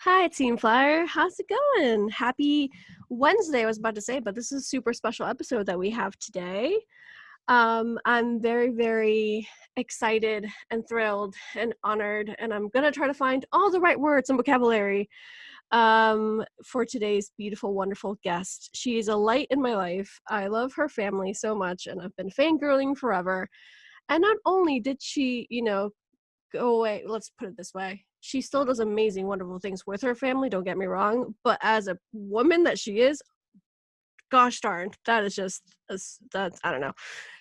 Hi, Team Flyer. How's it going? Happy Wednesday, I was about to say, but this is a super special episode that we have today. I'm very, very excited and thrilled and honored, and I'm going to try to find all the right words and vocabulary for today's beautiful, wonderful guest. She is a light in my life. I love her family so much, and I've been fangirling forever. And not only did she, go away, let's put it this way, she still does amazing, wonderful things with her family, don't get me wrong, but as a woman that she is, gosh darn, that is just that's, I don't know,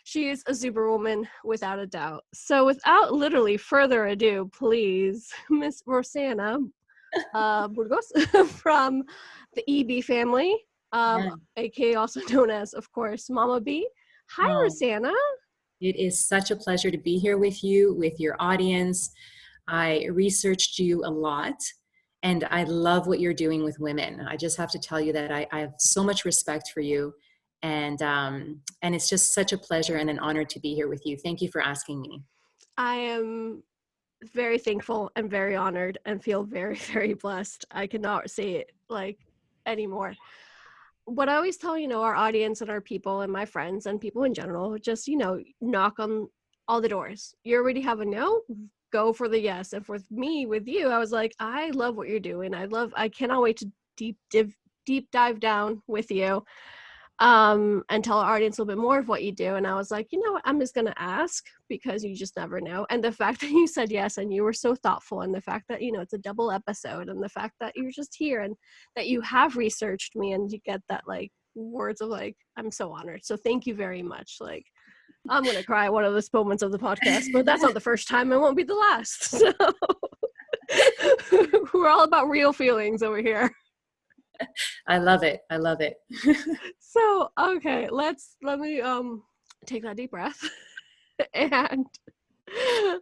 she is a superwoman without a doubt. So without literally further ado, please, Miss Rossana Burgos from the Ehbee family, Yeah. aka also known as, of course, Mama B. Hi, Oh, Rossana. it is such a pleasure to be here with you, with your audience. I researched you a lot, and I love what you're doing with women. I just have to tell you that I have so much respect for you, and it's just such a pleasure and an honor to be here with you. Thank you for asking me. I am very thankful and very honored and feel very, very blessed. I cannot say it like anymore. What I always tell, our audience and our people and my friends and people in general, just, knock on all the doors. You already have a no, go for the yes. And for me, with you, I was like, I love what you're doing. I cannot wait to deep dive down with you and tell our audience a little bit more of what you do. And I was like, you know what, I'm just gonna ask because you just never know. And the fact that you said yes and you were so thoughtful, and the fact that it's a double episode, and the fact that you're just here and that you have researched me and you get that like words of like, I'm so honored. So thank you very much. Like, I'm gonna cry one of those moments of the podcast, but that's not the first time and won't be the last. So we're all about real feelings over here. I love it. I love it. So, okay, let me take that deep breath and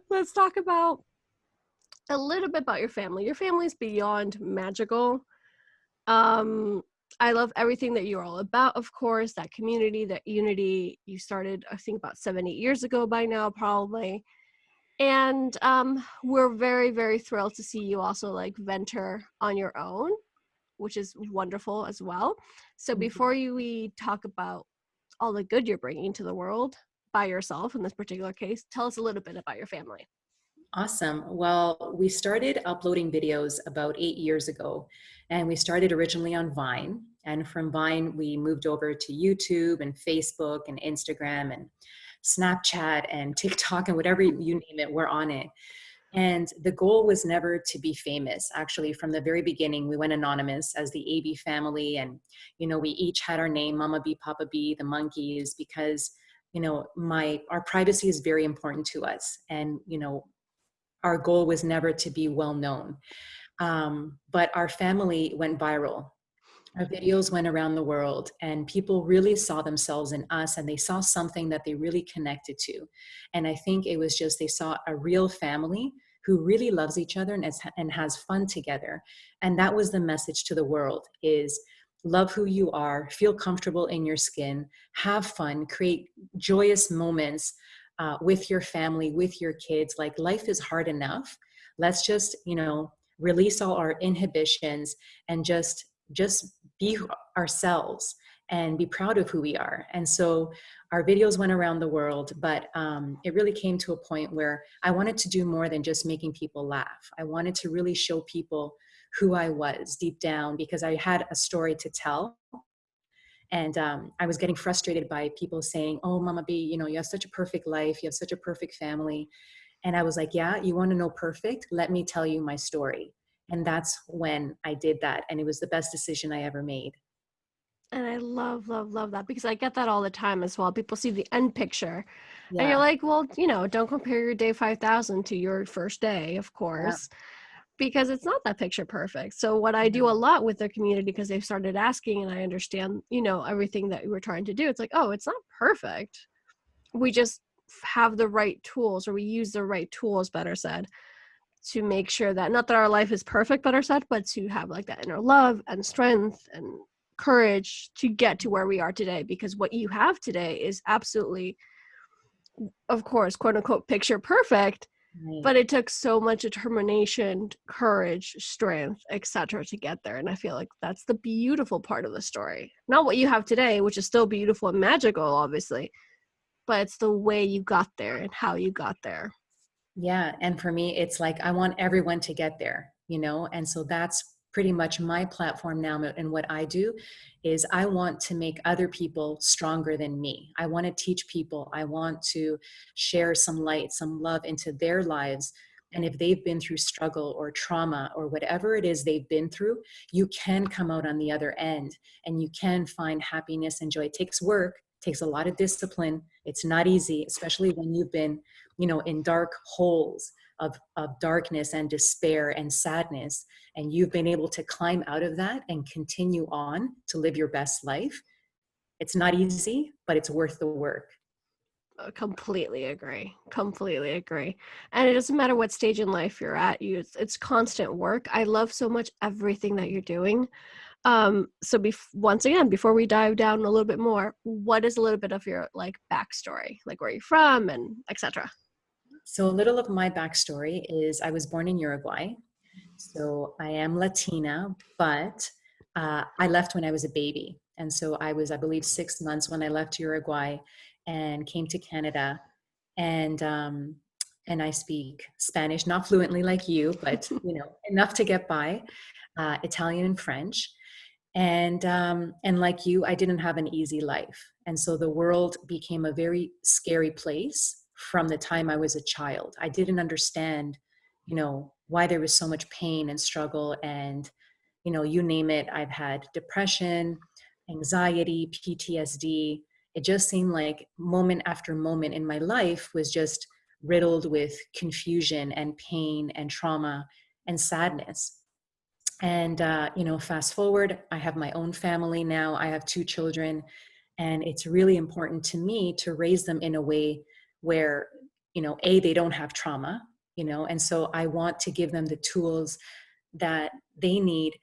let's talk about a little bit about your family. Your family is beyond magical. Um I love everything that you're all about, of course, that community, that unity. You started, I think, about 7-8 years ago by now, probably. And we're very, very thrilled to see you also like venture on your own, which is wonderful as well. So before we talk about all the good you're bringing to the world by yourself in this particular case, tell us a little bit about your family. Awesome. Well, we started uploading videos about 8 years ago, and we started originally on Vine. And from Vine, we moved over to YouTube and Facebook and Instagram and Snapchat and TikTok and whatever you name it, we're on it. And the goal was never to be famous. Actually, from the very beginning, we went anonymous as the Ehbee family. And, we each had our name, Mama B, Papa B, the monkeys, because, our privacy is very important to us. And, our goal was never to be well known. But our family went viral. Our videos went around the world, and people really saw themselves in us, and they saw something that they really connected to. And I think it was just they saw a real family who really loves each other and has fun together. And that was the message to the world: is love who you are, feel comfortable in your skin, have fun, create joyous moments with your family, with your kids. Like, life is hard enough. Let's just, release all our inhibitions and just be ourselves and be proud of who we are. And so our videos went around the world, but it really came to a point where I wanted to do more than just making people laugh. I wanted to really show people who I was deep down, because I had a story to tell. And I was getting frustrated by people saying, oh, Mama B, you have such a perfect life. You have such a perfect family. And I was like, yeah, you want to know perfect? Let me tell you my story. And that's when I did that. And it was the best decision I ever made. And I love, love, love that, because I get that all the time as well. People see the end picture and you're Yeah. like, well, don't compare your day 5,000 to your first day, of Yeah. course, because it's not that picture perfect. So what I do a lot with the community, because they've started asking and I understand, everything that we were trying to do. It's like, oh, it's not perfect. We just have the right tools, or we use the right tools, better said, to make sure that, not that our life is perfect, better said, but to have like that inner love and strength and courage to get to where we are today. Because what you have today is absolutely, of course, quote unquote, picture perfect, Right. but it took so much determination, courage, strength, etc. to get there. And I feel like that's the beautiful part of the story. Not what you have today, which is still beautiful and magical, obviously, but it's the way you got there and how you got there. Yeah. And for me, it's like I want everyone to get there, you know? And so that's pretty much my platform now. And what I do is I want to make other people stronger than me. I want to teach people, I want to share some light, some love into their lives. And if they've been through struggle or trauma or whatever it is they've been through, you can come out on the other end and you can find happiness and joy. It takes work, takes a lot of discipline. It's not easy, especially when you've been, you know, in dark holes of darkness and despair and sadness, and you've been able to climb out of that and continue on to live your best life. It's not easy, but it's worth the work. Completely agree. Completely agree. And it doesn't matter what stage in life you're at, it's constant work. I love so much everything that you're doing. So once again, before we dive down a little bit more, what is a little bit of your like backstory, like where you're from and etc. So a little of my backstory is I was born in Uruguay. So I am Latina, but I left when I was a baby. And so I was, I believe, 6 months when I left Uruguay and came to Canada. And and I speak Spanish, not fluently like you, but you know, enough to get by, Italian and French. And like you, I didn't have an easy life. And so the world became a very scary place from the time I was a child. I didn't understand, you know, why there was so much pain and struggle and, you know, you name it. I've had depression, anxiety, PTSD. It just seemed like moment after moment in my life was just riddled with confusion and pain and trauma and sadness. And, you know, fast forward, I have my own family now. I have 2 children. And it's really important to me to raise them in a way where, you know, A, they don't have trauma, you know, and so I want to give them the tools that they need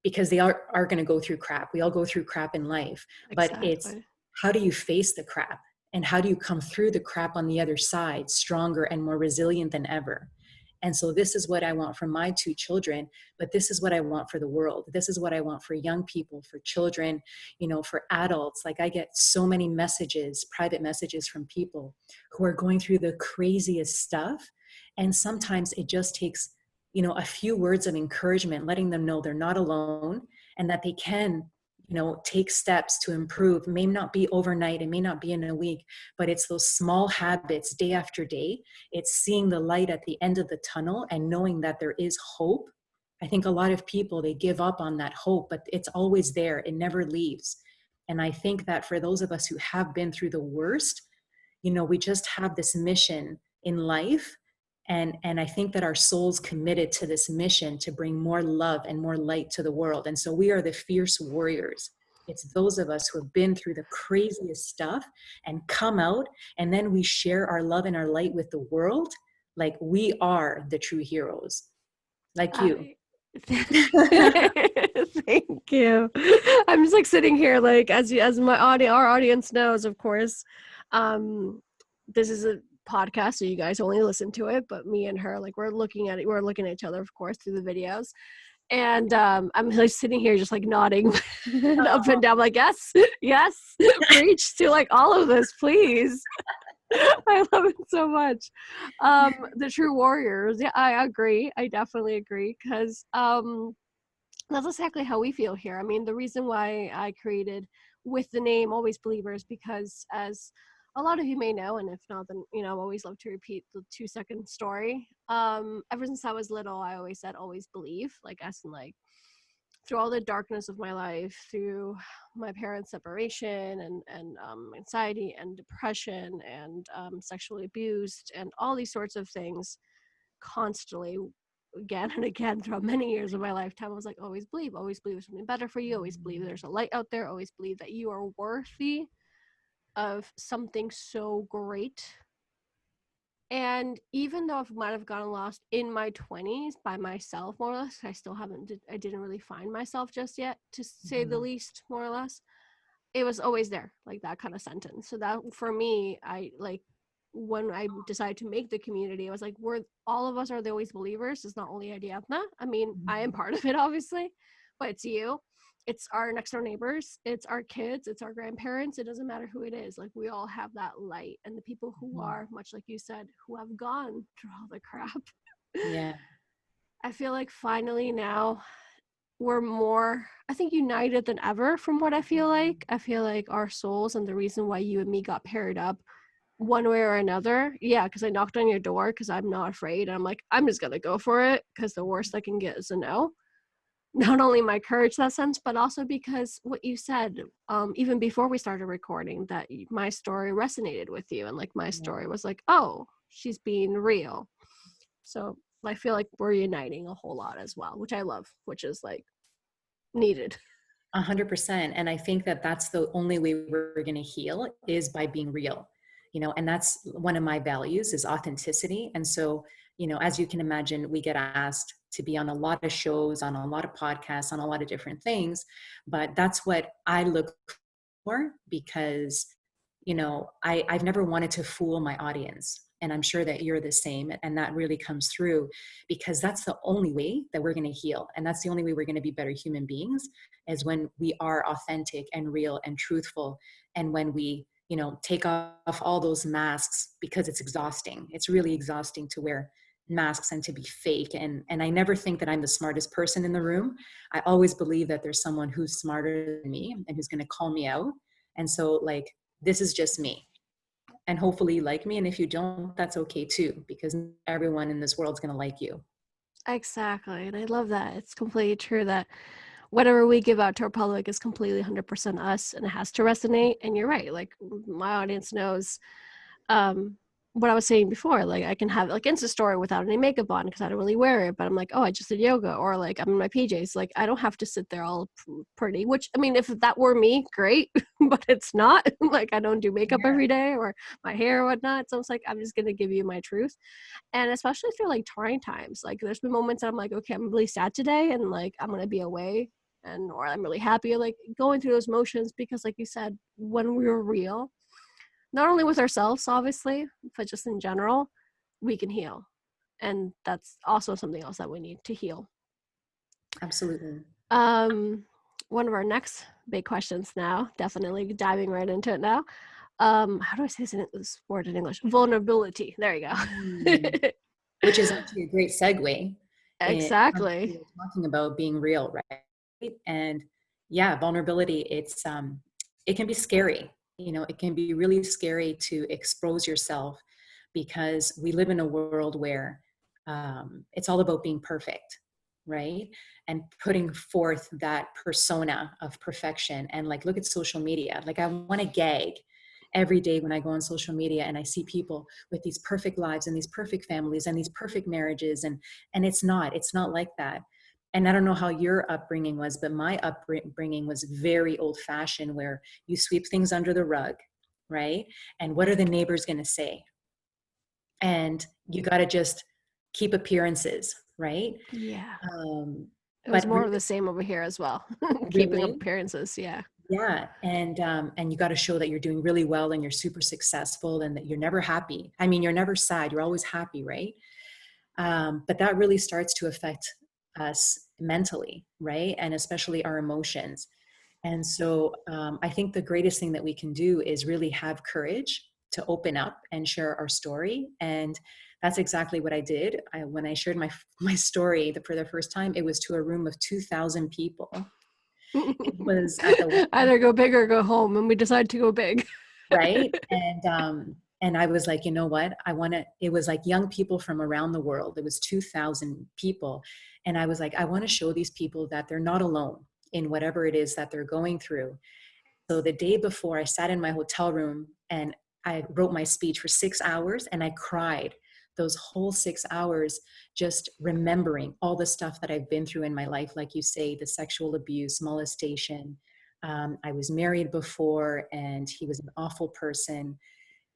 because they are going to go through crap. We all go through crap in life, but it's Exactly. how do you face the crap and how do you come through the crap on the other side stronger and more resilient than ever? And so this is what I want for my 2 children, but this is what I want for the world. This is what I want for young people, for children, you know, for adults. Like I get so many messages, private messages from people who are going through the craziest stuff. And sometimes it just takes, you know, a few words of encouragement, letting them know they're not alone and that they can, you know, take steps to improve. It may not be overnight, it may not be in a week, but it's those small habits day after day. It's seeing the light at the end of the tunnel and knowing that there is hope. I think a lot of people, they give up on that hope, but it's always there. It never leaves. And I think that for those of us who have been through the worst, you know, we just have this mission in life. And I think that our soul's committed to this mission to bring more love and more light to the world. And so we are the fierce warriors. It's those of us who have been through the craziest stuff and come out, and then we share our love and our light with the world. Like we are the true heroes, like you. I Thank you. I'm just like sitting here like as our audience knows, of course. Um this is a podcast, so you guys only listen to it, but me and her, like we're looking at each other, of course, through the videos. And I'm like sitting here just like nodding up and down, like, yes, yes, preach to like all of this, please. I love it so much. The true warriors. Yeah, I agree. I definitely agree because that's exactly how we feel here. I mean, the reason why I created with the name Always Believers, because as a lot of you may know, and if not, then, you know, I always love to repeat the 2-second story. Ever since I was little, I always said always believe, like as in like through all the darkness of my life, through my parents' separation and anxiety and depression and sexually abused and all these sorts of things constantly again and again throughout many years of my lifetime. I was like, always believe there's something better for you, always believe there's a light out there, always believe that you are worthy of something so great. And even though I might have gotten lost in my 20s by myself, more or less, I didn't really find myself just yet, to say the Mhm. least, more or less. It was always there, like that kind of sentence. So that for me, I like when I decided to make the community, I was like, we're all of us are the always believers. It's not only Ariadna. I mean, I am part of it, obviously, but it's you. It's our next door neighbors. It's our kids. It's our grandparents. It doesn't matter who it is. Like, we all have that light. And the people who are, much like you said, who have gone through all the crap. Yeah. I feel like finally now we're more, I think, united than ever from what I feel like. I feel like our souls and the reason why you and me got paired up one way or another. Yeah, because I knocked on your door because I'm not afraid. I'm like, I'm just going to go for it because the worst I can get is a no. Not only my courage that sense, but also because what you said, even before we started recording, that my story resonated with you. And like my Yeah. story was like, oh, she's being real. So I feel like we're uniting a whole lot as well, which I love, which is like needed. 100%. And I think that that's the only way we're going to heal is by being real, and that's one of my values is authenticity. And so, as you can imagine, we get asked to be on a lot of shows, on a lot of podcasts, on a lot of different things, but that's what I look for because, I've never wanted to fool my audience. And I'm sure that you're the same. And that really comes through because that's the only way that we're going to heal. And that's the only way we're going to be better human beings is when we are authentic and real and truthful. And when we, take off all those masks because it's exhausting. It's really exhausting to wear masks and to be fake. And I never think that I'm the smartest person in the room. I always believe that there's someone who's smarter than me and who's going to call me out. And so like, this is just me. And hopefully you like me. And if you don't, that's okay too, because everyone in this world's going to like you. Exactly. And I love that. It's completely true that whatever we give out to our public is completely 100% us and it has to resonate. And you're right. Like my audience knows what I was saying before. Like I can have like Insta story without any makeup on because I don't really wear it, but I'm like, oh, I just did yoga, or like I'm in my PJs. Like I don't have to sit there all pretty, which I mean, if that were me, great, but it's not. Like I don't do makeup Yeah. every day or my hair or whatnot. So it's like, I'm just going to give you my truth. And especially through like trying times, like there's been moments that I'm like, okay, I'm really sad today and like I'm going to be away, and or I'm really happy, like going through those motions, because like you said, when we're real, not only with ourselves obviously, but just in general, we can heal. And that's also something else that we need to heal. Absolutely. um One of our next big questions now, definitely diving right into it now. How do I say this word in English? Vulnerability, there you Mm. go. Which is actually a great segue we Exactly. were talking about being real, right? And yeah, vulnerability, it can be scary. It can be really scary to expose yourself because we live in a world where it's all about being perfect, right? And putting forth that persona of perfection. And like, look at social media. Like, I want to gag every day when I go on social media and I see people with these perfect lives and these perfect families and these perfect marriages. And it's not like that. And I don't know how your upbringing was, but my upbringing was very old fashioned, where you sweep things under the rug, right? And what are the neighbors going to say? And you got to just keep appearances, right? Yeah, Um, it was but more really, of the same over here as well. Keeping up really, appearances, yeah. yeah. And you got to show that you're doing really well and you're super successful and that you're never happy. I mean, you're never sad. You're always happy, right? But that really starts to affect us mentally, right? And especially our emotions. And so I think the greatest thing that we can do is really have courage to open up and share our story. And that's exactly what I did. When I shared my story for the first time, it was to a room of 2,000 people. It was at the Either go big or go home, and we decided to go big. right. And I was like, you know what? It was like young people from around the world. It was 2,000 people. And I was like, I want to show these people that they're not alone in whatever it is that they're going through. So the day before, I sat in my hotel room and I wrote my speech for 6 hours and I cried those whole 6 hours, just remembering all the stuff that I've been through in my life. Like you say, the sexual abuse, molestation. I was married before and he was an awful person.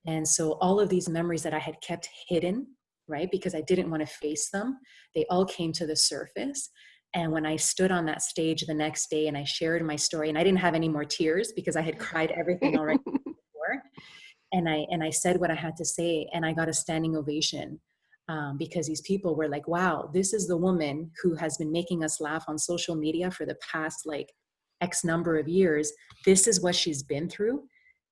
And so all of these memories that I had kept hidden, right, because I didn't want to face them, they all came to the surface. And when I stood on that stage the next day and I shared my story, and I didn't have any more tears because I had cried everything already before, And I said what I had to say, and I got a standing ovation, because these people were like, wow, this is the woman who has been making us laugh on social media for the past like X number of years. This is what she's been through.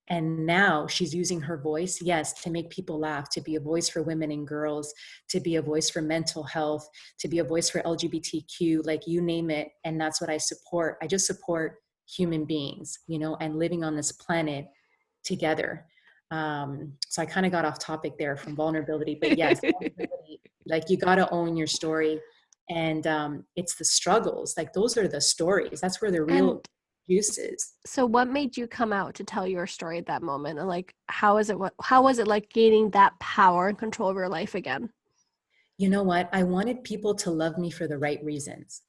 And now she's using her voice, yes, to make people laugh, to be a voice for women and girls, to be a voice for mental health, to be a voice for LGBTQ, like you name it. And that's what I support. I just support human beings, and living on this planet together. So I kind of got off topic there from vulnerability, but yes, vulnerability, like you got to own your story. And it's the struggles, like those are the stories. That's where the real And juice is. so what made you come out to tell your story at that moment? And like, how was it like gaining that power and control over your life again? You know what? I wanted people to love me for the right reasons.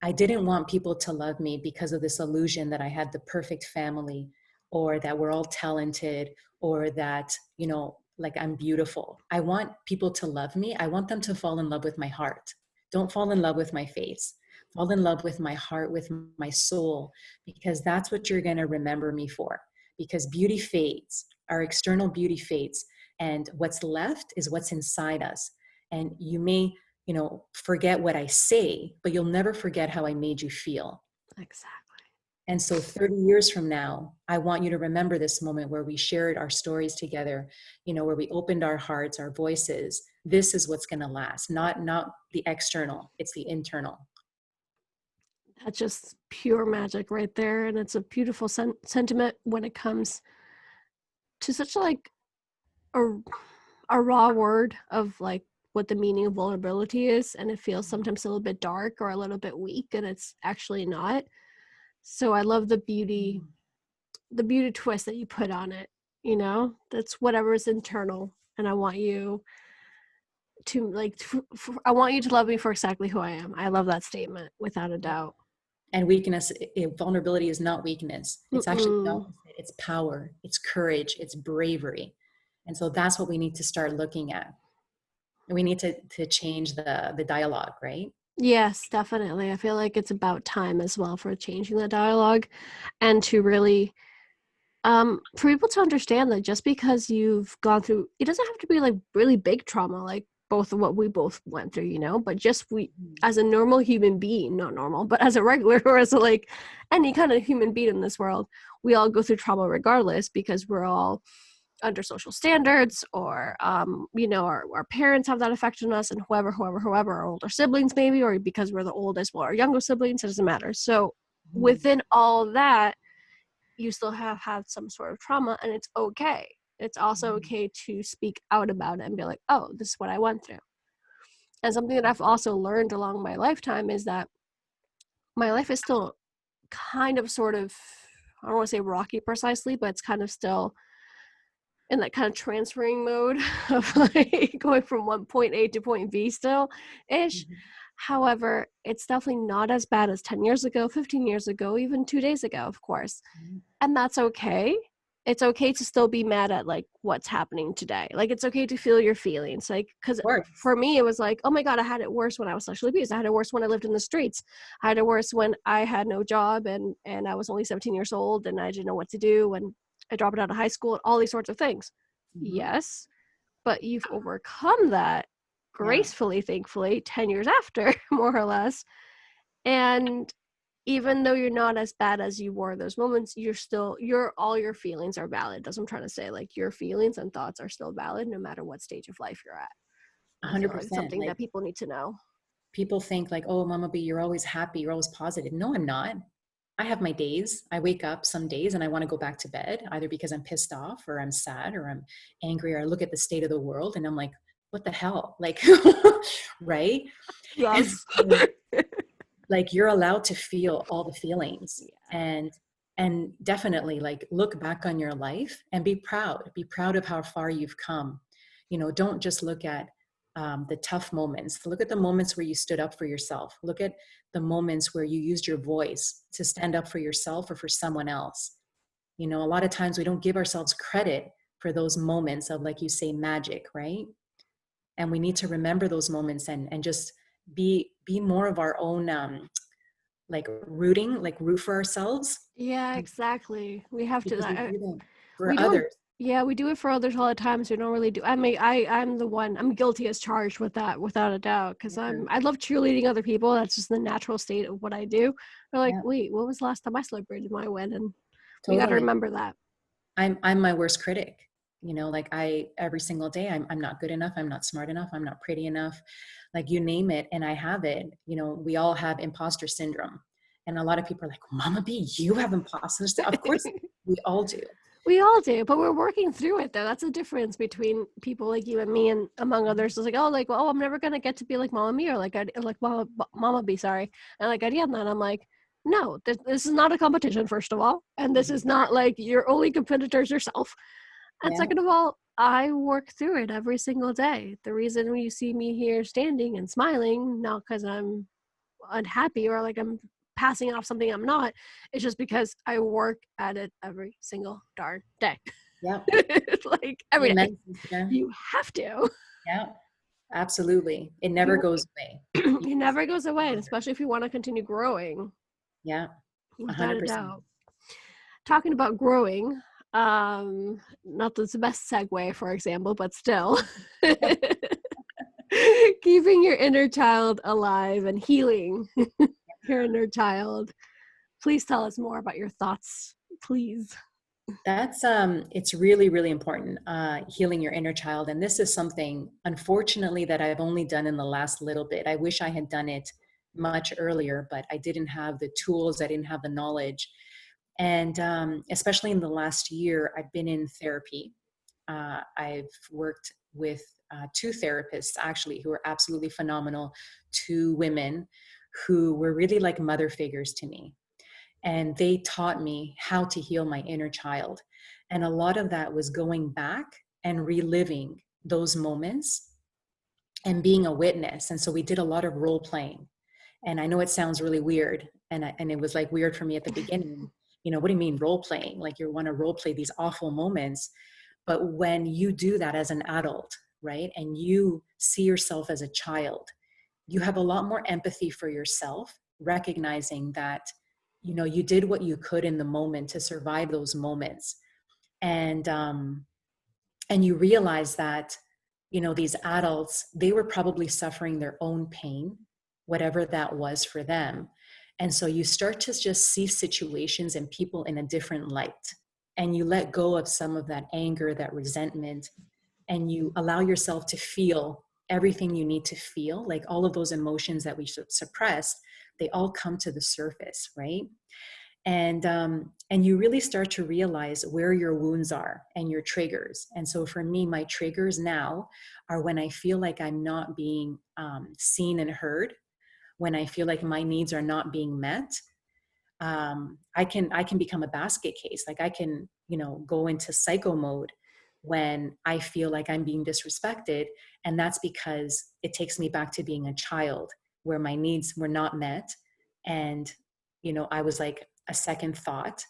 I didn't want people to love me because of this illusion that I had the perfect family, or that we're all talented, or that, like I'm beautiful. I want people to love me. I want them to fall in love with my heart. Don't fall in love with my face. Fall in love with my heart, with my soul, because that's what you're going to remember me for. Because beauty fades, our external beauty fades, and what's left is what's inside us. And you may forget what I say, but you'll never forget how I made you feel. Exactly. And so 30 years from now, I want you to remember this moment where we shared our stories together, where we opened our hearts, our voices. This is what's going to last, not the external, it's the internal. That's just pure magic right there. And it's a beautiful sentiment when it comes to such like a, a raw word of like what the meaning of vulnerability is. And it feels sometimes a little bit dark or a little bit weak, and it's actually not. So I love the beauty twist that you put on it. That's whatever is internal. And I want you to like, I want you to love me for exactly who I am. I love that statement without a doubt. And weakness, vulnerability is not weakness. It's actually the Mm-mm. opposite. It's power, it's courage, it's bravery. And so that's what we need to start looking at. And we need to change the dialogue, right? Yes, definitely. I feel like it's about time as well for changing the dialogue, and to really for people to understand that just because you've gone through, it doesn't have to be like really big trauma like both of what we both went through, but just we as a normal human being, not normal, but as a regular or as a like any kind of human being in this world, we all go through trauma regardless, because we're all under social standards, or our parents have that effect on us, and whoever our older siblings maybe, or because we're the oldest, well, our younger siblings, it doesn't matter. So Mhm. within all that, you still have had some sort of trauma, and it's okay. It's also Mhm. okay to speak out about it and be like, oh, this is what I went through. And something that I've also learned along my lifetime is that my life is still kind of sort of, I don't want to say rocky precisely, but it's kind of still in that kind of transferring mode of like going from one point A to point B still ish. Mhm. However, it's definitely not as bad as 10 years ago, 15 years ago, even 2 days ago, of course. Mhm. And that's okay. It's okay to still be mad at like what's happening today. Like it's okay to feel your feelings. Like, because Of course. for me, it was like, oh my God, I had it worse when I was sexually abused. I had it worse when I lived in the streets. I had it worse when I had no job, and I was only 17 years old and I didn't know what to do. And I dropped out of high school and all these sorts of things. Mhm. Yes, but you've overcome that Yeah. gracefully, thankfully, 10 years after, more or less. And even though you're not as bad as you were in those moments, all your feelings are valid. That's what I'm trying to say. Like your feelings and thoughts are still valid no matter what stage of life you're at. And I feel like it's 100%. something Like that people need to know. people think like, oh, Mama B, you're always happy, you're always positive. No, I'm not. I have my days. I wake up some days and I want to go back to bed, either because I'm pissed off or I'm sad or I'm angry, or I look at the state of the world and I'm like, what the hell? Like, right? And Yes. so, like, you're allowed to feel all the feelings, Yeah. and definitely like look back on your life and be proud of how far you've come. Don't just look at the tough moments. Look at the moments where you stood up for yourself. Look at the moments where you used your voice to stand up for yourself or for someone else. A lot of times we don't give ourselves credit for those moments of, like you say, magic, right? And we need to remember those moments, and just be more of our own, like root for ourselves, Yeah, exactly. We have to. because we do them for We don't others. Yeah, we do it for others all the time, so we don't really do. I mean, I'm guilty as charged with that, without a doubt, because Yeah. I love cheerleading other people. That's just the natural state of what I do. They're like, Yeah, wait, when was the last time I celebrated my win? And we got to totally. remember that. I'm my worst critic. Like I every single day I'm not good enough, I'm not smart enough, I'm not pretty enough. Like you name it and I have it. We all have imposter syndrome. And a lot of people are like, Mama B, you have imposter syndrome. Of course we all do. We all do, but we're working through it though. That's the difference between people like you and me, and among others. It's like, oh, I'm never gonna get to be like Mama Me, or like Mama B, sorry, and like Ariana. And I'm like, no, this is not a competition, first of all, and this is not like your only competitors yourself. And Yeah. second of all, I work through it every single day. The reason you see me here standing and smiling, not because I'm unhappy or like I'm passing off something I'm not, it's just because I work at it every single darn day. Yeah. Like every day. Amen, sister. You have to. Yeah. Absolutely. It never You goes away. it never goes away, and especially if you want to continue growing, Yeah. without a 100%. doubt. Talking about growing, not that's the best segue, for example, but still. Keeping your inner child alive and healing your inner child. Please tell us more about your thoughts, please. That's it's really, really important, healing your inner child. And this is something, unfortunately, that I've only done in the last little bit. I wish I had done it much earlier, but I didn't have the tools, I didn't have the knowledge. And especially in the last year, I've been in therapy. I've worked with two therapists actually who are absolutely phenomenal, two women who were really like mother figures to me. And they taught me how to heal my inner child. And a lot of that was going back and reliving those moments and being a witness. And so we did a lot of role playing. And I know it sounds really weird. And it was like weird for me at the beginning. What do you mean role playing? Like you want to role play these awful moments. But when you do that as an adult, right, and you see yourself as a child, you have a lot more empathy for yourself, recognizing that you did what you could in the moment to survive those moments. And you realize that these adults, they were probably suffering their own pain, whatever that was for them. And so you start to just see situations and people in a different light, and you let go of some of that anger, that resentment, and you allow yourself to feel everything you need to feel. Like all of those emotions that we suppress, they all come to the surface, right? And you really start to realize where your wounds are and your triggers. And so for me, my triggers now are when I feel like I'm not being seen and heard, when I feel like my needs are not being met. I can become a basket case. Like I can go into psycho mode when I feel like I'm being disrespected. And that's because it takes me back to being a child where my needs were not met. And, I was like a second thought.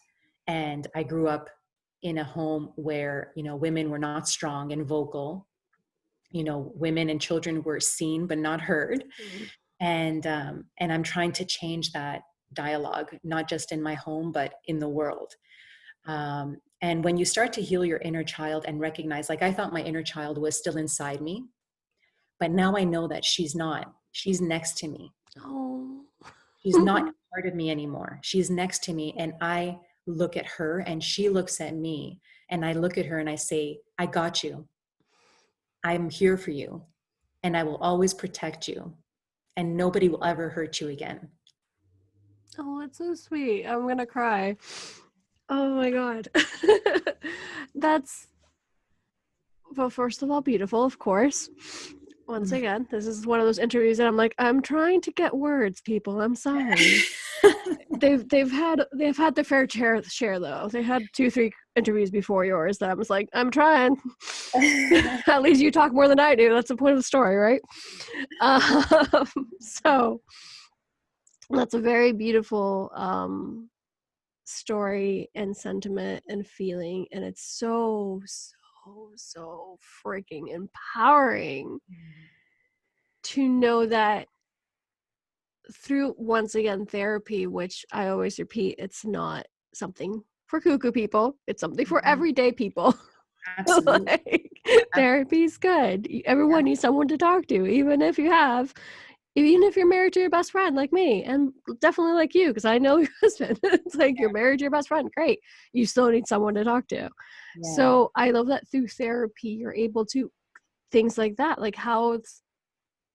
And I grew up in a home where, women were not strong and vocal. Women and children were seen but not heard. Mm. And I'm trying to change that dialogue, not just in my home, but in the world. And when you start to heal your inner child and recognize, like I thought my inner child was still inside me, but now I know that she's not. She's next to me. Oh. She's not part of me anymore. She's next to me. And I look at her and she looks at me. And I look at her and I say, I got you. I'm here for you. And I will always protect you. And nobody will ever hurt you again. Oh, it's so sweet. I'm gonna cry. Oh my god. That's, well, first of all, beautiful, of course. Once again, this is one of those interviews that I'm like, I'm trying to get words, people. I'm sorry. They've had their fair share though. They had 2-3 interviews before yours that I was like, I'm trying. At least you talk more than I do. That's the point of the story, right? So that's a very beautiful story and sentiment and feeling, and it's so freaking empowering to know that through, once again, therapy, which I always repeat, it's not something for cuckoo people, it's something for everyday people. Absolutely. Like, therapy's good. Yeah. Everyone needs someone to talk to, even if you're married to your best friend like me, and definitely like you, because I know your husband. It's like you're married to your best friend, great. You still need someone to talk to. Yeah. So I love that through therapy, you're able to things like that, like how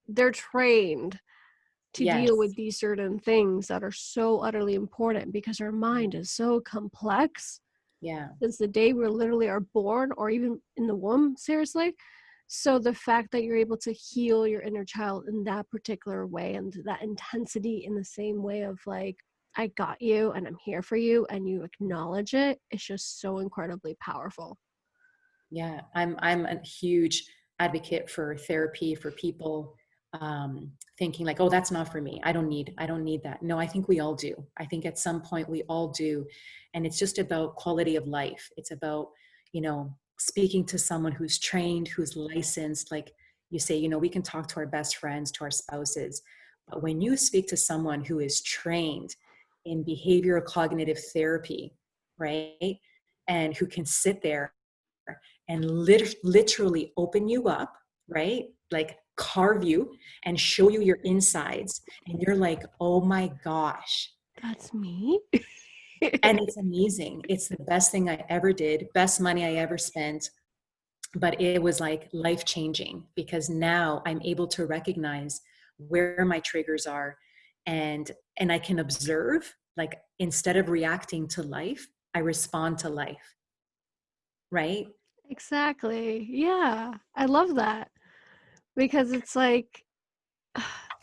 they're trained to deal Yes. with these certain things that are so utterly important because our mind is so complex Yeah. since the day we literally are born or even in the womb, seriously. So the fact that you're able to heal your inner child in that particular way and that intensity in the same way of like, I got you and I'm here for you and you acknowledge it, it's just so incredibly powerful. Yeah, I'm a huge advocate for therapy for people thinking like, oh, that's not for me. I don't need that. No, I think we all do. I think at some point we all do, and it's just about quality of life. It's about, speaking to someone who's trained, who's licensed. Like you say, we can talk to our best friends, to our spouses, but when you speak to someone who is trained in behavioral cognitive therapy, right, and who can sit there and literally open you up, right? Like carve you and show you your insides. And you're like, oh my gosh. That's me. And it's amazing. It's the best thing I ever did, best money I ever spent. But it was like life changing because now I'm able to recognize where my triggers are and I can observe, like instead of reacting to life, I respond to life, right? Exactly. Yeah. I love that because it's like,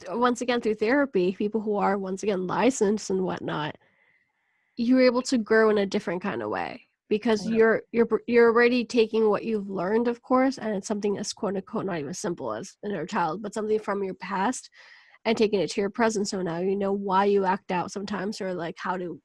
once again, through therapy, people who are once again licensed and whatnot, you're able to grow in a different kind of way because Totally. you're already taking what you've learned, of course, and it's something as quote unquote not even simple as inner child, but something from your past and taking it to your present. So now you know why you act out sometimes, or like how to,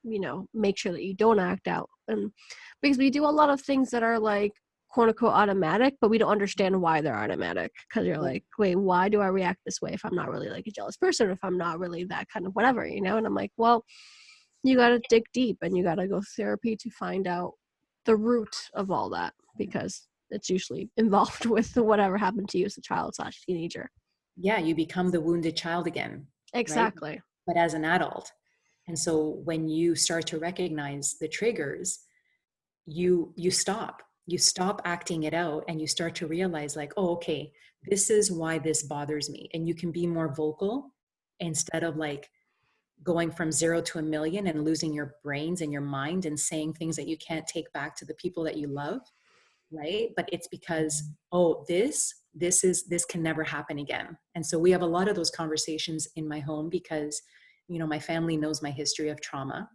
make sure that you don't act out. And because we do a lot of things that are like quote unquote automatic, but we don't understand why they're automatic. Because you're like, wait, why do I react this way if I'm not really like a jealous person, or if I'm not really that kind of whatever, And I'm like, well, you got to dig deep and you got to go therapy to find out the root of all that because it's usually involved with whatever happened to you as a child slash teenager. Yeah, you become the wounded child again, right? Exactly. But as an adult. And so when you start to recognize the triggers, you stop. You stop acting it out and you start to realize like, oh, okay, this is why this bothers me. And you can be more vocal instead of like going from 0 to 1 million and losing your brains and your mind and saying things that you can't take back to the people that you love, right? But it's because, oh, this can never happen again. And so we have a lot of those conversations in my home because my family knows my history of trauma.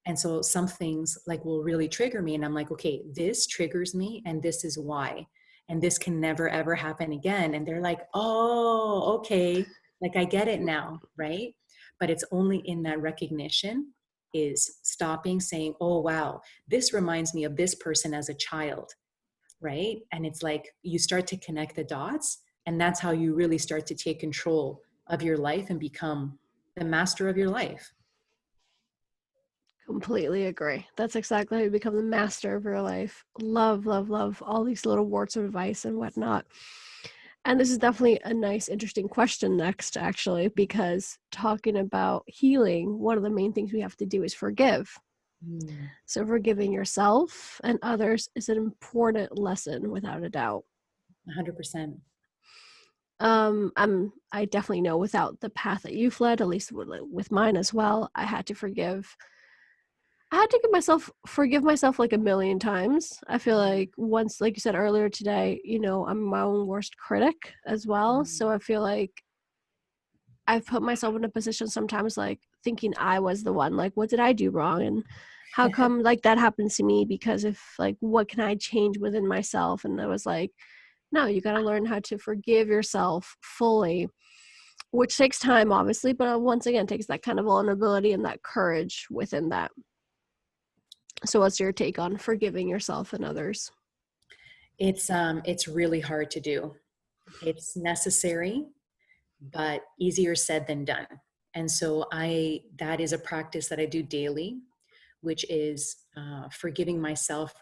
And so some things like will really trigger me, and I'm like, okay, this triggers me and this is why, and this can never ever happen again. And they're like, oh, okay, like I get it now, right? But it's only in that recognition, is stopping saying, oh wow, this reminds me of this person as a child, right? And it's like you start to connect the dots, and that's how you really start to take control of your life and become the master of your life. Completely agree. That's exactly how you become the master of your life. Love, love, love all these little words of advice and whatnot. And this is definitely a nice, interesting question next, actually, because talking about healing, one of the main things we have to do is forgive. Mm, So forgiving yourself and others is an important lesson without a doubt. 100%. I definitely know without the path that you've led, at least with mine as well, I had to forgive myself like a million times. I feel like once, like you said earlier today, I'm my own worst critic as well. Mm. So I feel like I've put myself in a position sometimes like thinking I was the one, like, what did I do wrong? And how come like that happens to me? Because if like, what can I change within myself? And I was like, no, you got to learn how to forgive yourself fully, which takes time, obviously, but once again, takes that kind of vulnerability and that courage within that. So what's your take on forgiving yourself and others? It's really hard to do. It's necessary, but easier said than done. And so that is a practice that I do daily, which is forgiving myself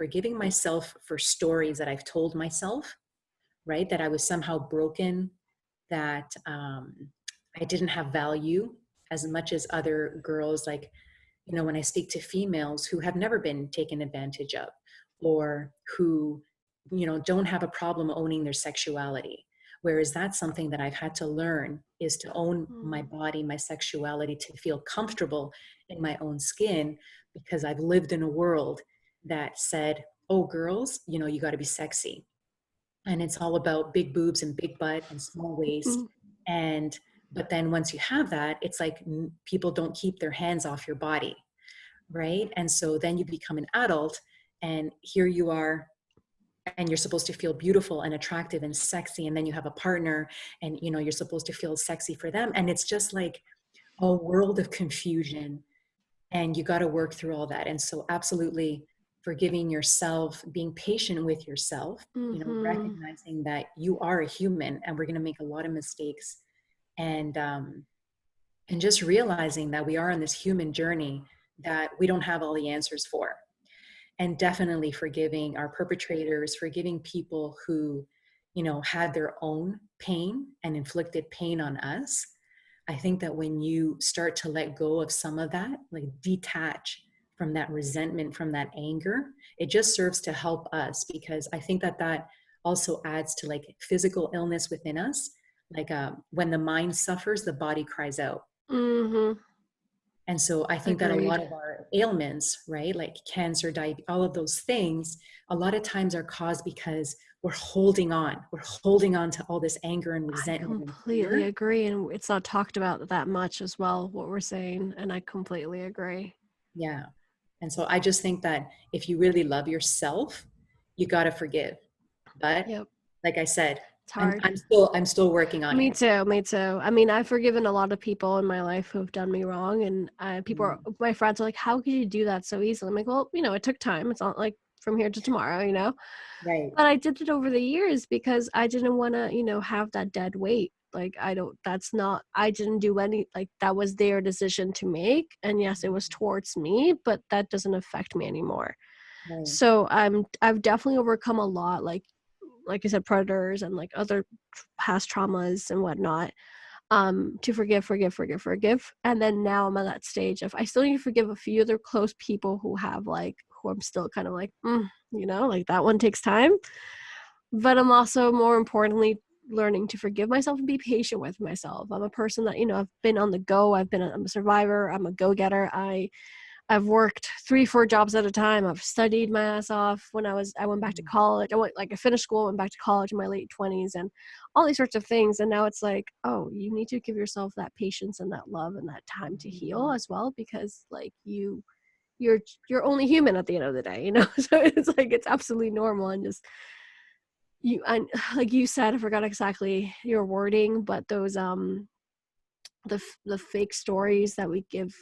for stories that I've told myself, right? That I was somehow broken, that I didn't have value as much as other girls. Like, you know, when I speak to females who have never been taken advantage of, or who, you know, don't have a problem owning their sexuality. Whereas that's something that I've had to learn, is to own my body, my sexuality, to feel comfortable in my own skin, because I've lived in a world that said, oh, girls, you know, you got to be sexy. And it's all about big boobs and big butt and small waist. And, but then once you have that, it's like people don't keep their hands off your body, right? And so then you become an adult, and here you are, and you're supposed to feel beautiful and attractive and sexy, and then you have a partner, and you know, you're supposed to feel sexy for them, and it's just like a world of confusion, and you got to work through all that. And so absolutely forgiving yourself, being patient with yourself, you know, recognizing that you are a human and we're going to make a lot of mistakes, and just realizing that we are on this human journey that we don't have all the answers for. And definitely forgiving our perpetrators, forgiving people who, you know, had their own pain and inflicted pain on us. I think that when you start to let go of some of that, like detach from that resentment, from that anger, it just serves to help us, because I think that that also adds to like physical illness within us. Like when the mind suffers, the body cries out. And so I think that a lot Agreed. of our ailments, right, like cancer, diabetes, all of those things, a lot of times are caused because we're holding on. We're holding on to all this anger and I resentment and completely fear. agree, and it's not talked about that much as well, what we're saying, and I completely agree. Yeah. And so I just think that if you really love yourself, you got to forgive. But Yep, like I said, it's hard. I'm still working on Me it. too, me too. I mean, I've forgiven a lot of people in my life who have done me wrong, and my friends are like, "How could you do that so easily?" I'm like, "Well, you know, it took time. It's not like from here to tomorrow, you know." Right. But I did it over the years because I didn't want to, you know, have that dead weight. Like I didn't do any, like that was their decision to make. And yes, it was towards me, but that doesn't affect me anymore. Right. So I've definitely overcome a lot, like I said, predators and like other past traumas and whatnot, to forgive. And then now I'm at that stage of I still need to forgive a few other close people who I'm still kind of like, you know, like that one takes time. But I'm also, more importantly, learning to forgive myself and be patient with myself. I'm a person that, you know, I've been on the go. I'm a survivor. I'm a go-getter. I've worked 3-4 jobs at a time. I've studied my ass off. I went back to college. I finished school, went back to college in my late 20s and all these sorts of things. And now it's like, oh, you need to give yourself that patience and that love and that time to heal as well, because like you're only human at the end of the day, you know? So it's like, it's absolutely normal. And just, and like you said, I forgot exactly your wording, but those, the fake stories that we give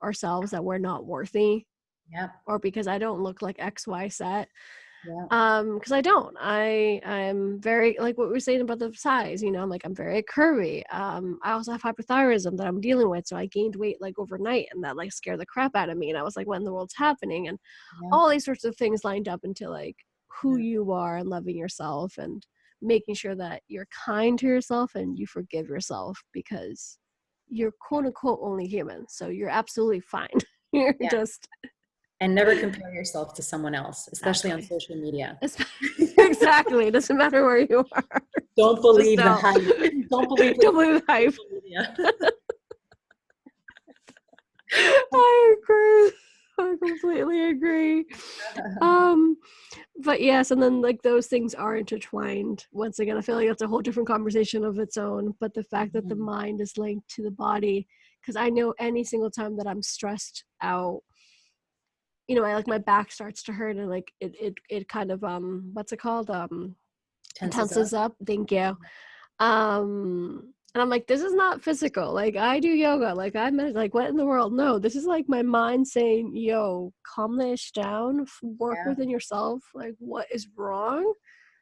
ourselves that we're not worthy, Yeah. or because I don't look like XY set. Yeah. Because I don't. I'm very, like what we were saying about the size, you know, I'm very curvy. I also have hypothyroidism that I'm dealing with, so I gained weight like overnight, and that like scared the crap out of me. And I was like, what in the world's happening? And Yeah. all these sorts of things lined up into like who Yeah. you are and loving yourself and making sure that you're kind to yourself and you forgive yourself, because you're quote unquote only human. So you're absolutely fine. You're Yeah. just And never compare yourself to someone else, especially on exactly. social media. Exactly. It doesn't matter where you are. Don't Just believe the don't. hype. Don't believe what Don't you see believe the on hype. social media. I agree. I completely agree. Um, but yes, and then like those things are intertwined. Once again, I feel like that's a whole different conversation of its own. But the fact that the Mhm. mind is linked to the body, because I know any single time that I'm stressed out, you know, my back starts to hurt, and like it kind of what's it called, Tenses tenses up. up. Thank you. And I'm like, this is not physical. Like I do yoga, like I meditate, like what in the world? No, this is like my mind saying, yo, calm this down, work Yeah. within yourself. Like what is wrong?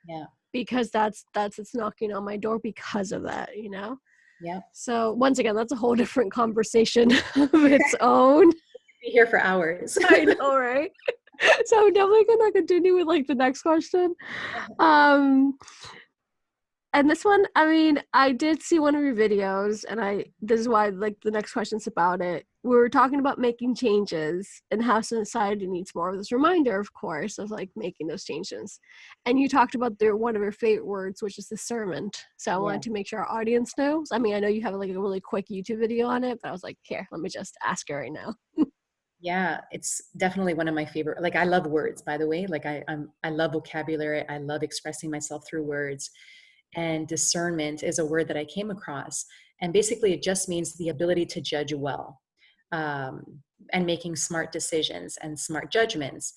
Yeah. Because that's it's knocking on my door because of that, you know? Yeah. So once again, that's a whole different conversation of its own. be here for hours. I know, right? So I'm definitely gonna continue with like the next question. Um, and this one, I mean, I did see one of your videos, and this is why like the next question's about it. We were talking about making changes and how society needs more of this reminder, of course, of like making those changes. And you talked about one of your favorite words, which is discernment. So I Yeah. wanted to make sure our audience knows. I mean, I know you have like a really quick YouTube video on it, but I was like, here, let me just ask her right now. Yeah, it's definitely one of my favorite. Like I love words, by the way. Like I love vocabulary. I love expressing myself through words. And discernment is a word that I came across. And basically, it just means the ability to judge well, um, and making smart decisions and smart judgments.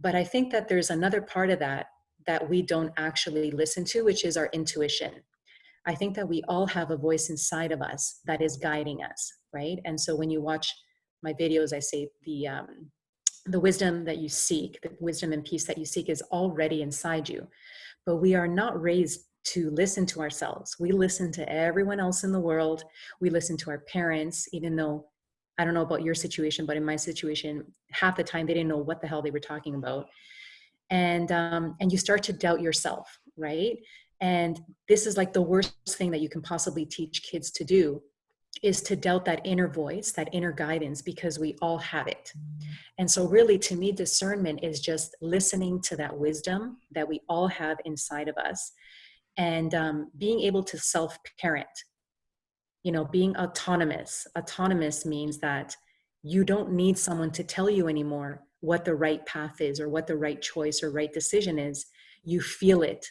But I think that there's another part of that that we don't actually listen to, which is our intuition. I think that we all have a voice inside of us that is guiding us, right? And so when you watch my videos, I say the wisdom that you seek, the wisdom and peace that you seek is already inside you. But we are not raised to listen to ourselves. We listen to everyone else in the world. We listen to our parents, even though I don't know about your situation, but in my situation, half the time they didn't know what the hell they were talking about. And you start to doubt yourself, right? And this is like the worst thing that you can possibly teach kids to do, is to doubt that inner voice, that inner guidance, because we all have it. And so really, to me, discernment is just listening to that wisdom that we all have inside of us, and being able to self-parent, being autonomous. Autonomous means that you don't need someone to tell you anymore what the right path is or what the right choice or right decision is. You feel it,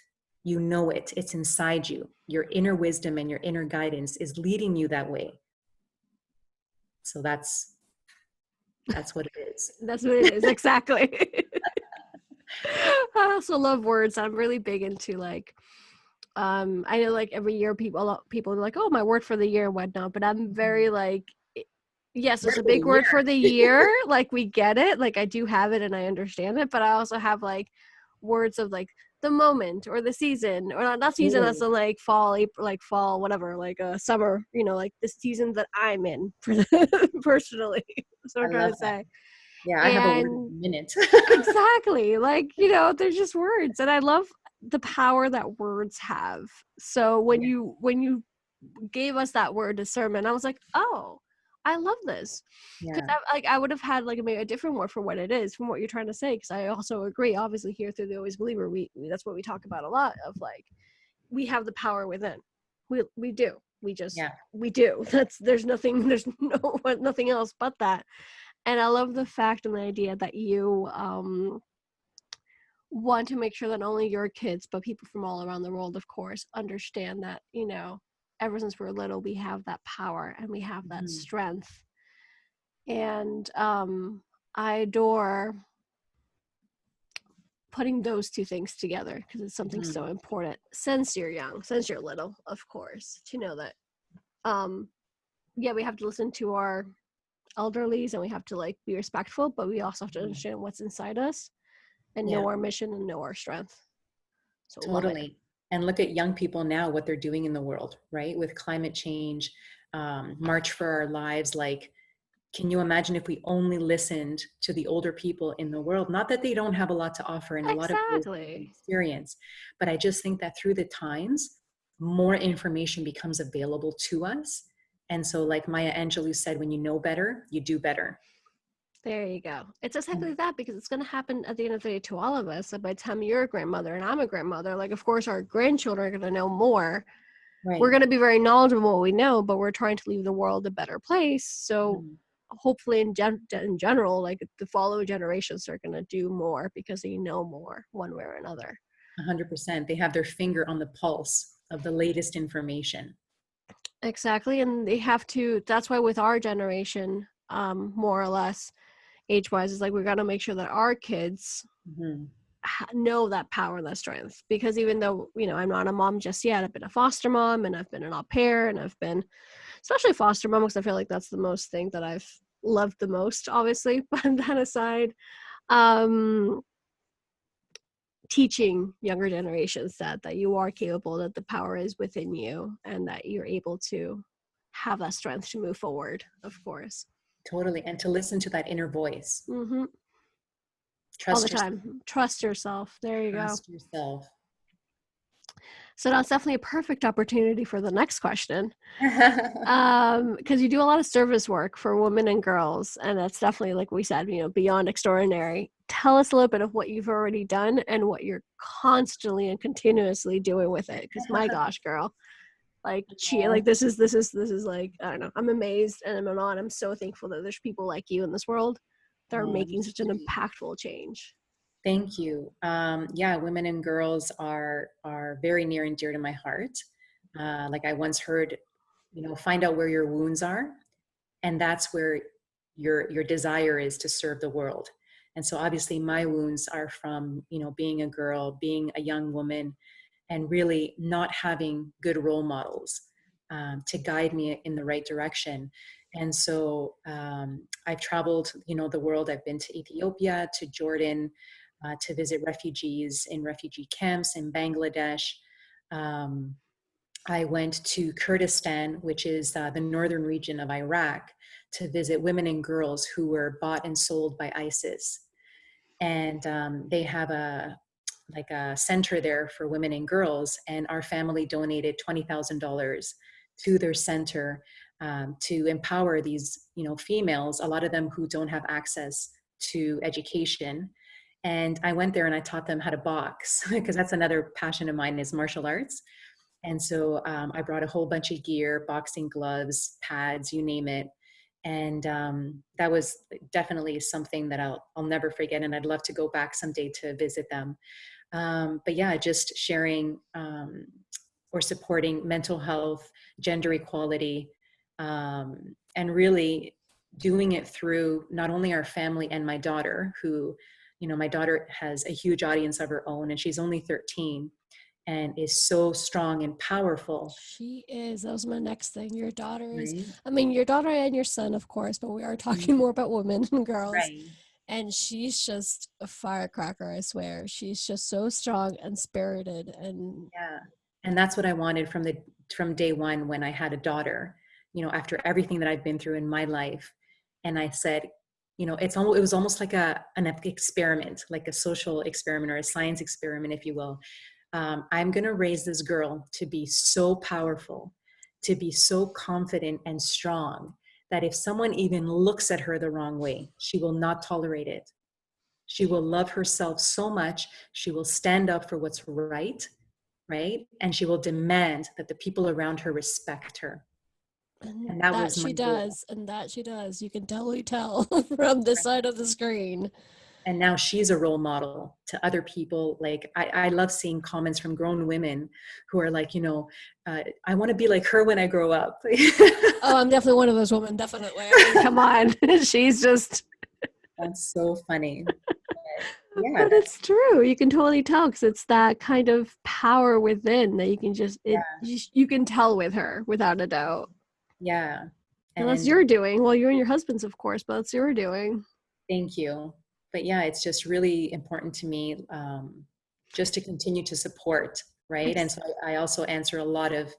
you know it, it's inside you. Your inner wisdom and your inner guidance is leading you that way. So that's what it is. That's what it is, exactly. I also love words. I'm really big into like, I know like every year a lot of people are like, oh, my word for the year and whatnot, but I'm very like, yes, there's Word a for the big word for year. the year. Like we get it. Like I do have it and I understand it, but I also have like words of like the moment or the season, or not season as Totally. in like fall, April, like fall, whatever, like summer, like the season that I'm in personally. That's what I I'm trying love to that. say. Yeah, I have a word of And the minute. exactly, like, they're just words, and I love the power that words have. So when Yeah. you gave us that word discernment, I was like, oh, I love this. Because Yeah. I would have had like maybe a different word for what it is from what you're trying to say, because I also agree, obviously, here through the Always Believer, that's what we talk about a lot, of like, we have the power within. We do. Yeah. We do. There's nothing else but that. And I love the fact and the idea that you want to make sure that not only your kids, but people from all around the world, of course, understand that, ever since we're little, we have that power and we have that Mhm. strength. And I adore putting those two things together, because it's something Mhm. so important since you're young, since you're little, of course, to know that, um, yeah, we have to listen to our elderlies and we have to like be respectful, but we also have to Mhm. understand what's inside us and know Yeah. our mission and know our strength. So love it. Totally. And look at young people now, what they're doing in the world, right? With climate change, March for Our Lives. Like, can you imagine if we only listened to the older people in the world? Not that they don't have a lot to offer and a lot of wisdom and Exactly. experience, but I just think that through the times, more information becomes available to us. And so, like Maya Angelou said, when you know better, you do better. There you go. It's And, exactly that, because it's going to happen at the end of the day to all of us. And by the time you're a grandmother and I'm a grandmother, like, of course, our grandchildren are going to know more. We're right. going to be very knowledgeable in what we know, but we're trying to leave the world a better place. So Mhm. hopefully in general, like the following generations are going to do more because they know more one way or another. 100%. They have their finger on the pulse of the latest information. Exactly. And they have to, that's why with our generation, more or less age wise, is like, we got to make sure that our kids Mhm. know that power and that strength, because even though I'm not a mom just yet, I've been a foster mom and I've been an au pair and I've been especially foster mom, because I feel like that's the most thing that I've loved the most, obviously. But that aside, um teaching younger generations that you are capable, that the power is within you, and that you're able to have that strength to move forward, of course. Totally. And to listen to that inner voice. Mm-hmm. All the Trust yourself. time. Trust yourself. There you go. Trust yourself. So that's definitely a perfect opportunity for the next question. Because you do a lot of service work for women and girls, and that's definitely, like we said, beyond extraordinary. Tell us a little bit of what you've already done and what you're constantly and continuously doing with it. Because my gosh, girl, like this is like, I don't know. I'm amazed and I'm so thankful that there's people like you in this world that are Oh, you're making so such an sweet. impactful change. Thank you. Yeah, women and girls are very near and dear to my heart. Like I once heard, find out where your wounds are, and that's where your desire is to serve the world. And so obviously my wounds are from, being a girl, being a young woman, and really not having good role models to guide me in the right direction. And so I've traveled, the world. I've been to Ethiopia, to Jordan, to visit refugees in refugee camps in Bangladesh. Um, I went to Kurdistan, which is the northern region of Iraq, to visit women and girls who were bought and sold by ISIS. And they have a center there for women and girls, and our family donated $20,000 to their center to empower these females, a lot of them who don't have access to education. And I went there and I taught them how to box because that's another passion of mine, is martial arts. And so I brought a whole bunch of gear, boxing gloves, pads, you name it. And that was definitely something that I'll never forget, and I'd love to go back someday to visit them. But yeah, just sharing or supporting mental health, gender equality, and really doing it through not only our family and my daughter, who, my daughter has a huge audience of her own, and she's only 13 and is so strong and powerful. She is. That was my next thing. Your daughter is, Right. I mean, your daughter and your son, of course, but we are talking Mhm. more about women and girls. Right. And she's just a firecracker, I swear. She's just so strong and spirited. And Yeah. And that's what I wanted from day one when I had a daughter, after everything that I've been through in my life. And I said, it was almost like an experiment, like a social experiment or a science experiment, if you will. I'm going to raise this girl to be so powerful, to be so confident and strong, that if someone even looks at her the wrong way, she will not tolerate it. She will love herself so much. She will stand up for what's right, right? And she will demand that the people around her respect her. and And that that was my she goal. does, and that she does. You can totally tell from this Right. side of the screen. And now she's a role model to other people. Like I love seeing comments from grown women who are like, I want to be like her when I grow up. Oh, I'm definitely one of those women, definitely. I mean, come on. She's just, That's so funny. Yeah, but it's true. You can totally tell because it's that kind of power within that you can just, you can tell with her without a doubt. yeah. And that's And your doing. Well, you and your husband's, of course, but that's your doing. thank you. But yeah, it's just really important to me, just to continue to support, right? And Ex- so I also answer a lot of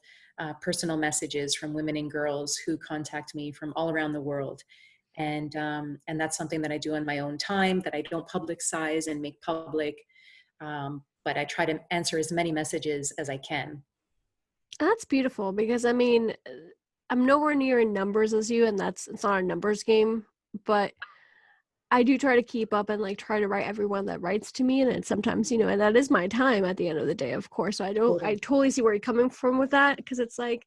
personal messages from women and girls who contact me from all around the world. And that's something that I do on my own time, that I don't publicize and make public. But I try to answer as many messages as I can. That's beautiful because I mean, I'm nowhere near in numbers as you, and it's not a numbers game, but I do try to keep up and like try to write everyone that writes to me, and it's sometimes, and that is my time at the end of the day, of course. So I Totally. totally see where you're coming from with that because it's like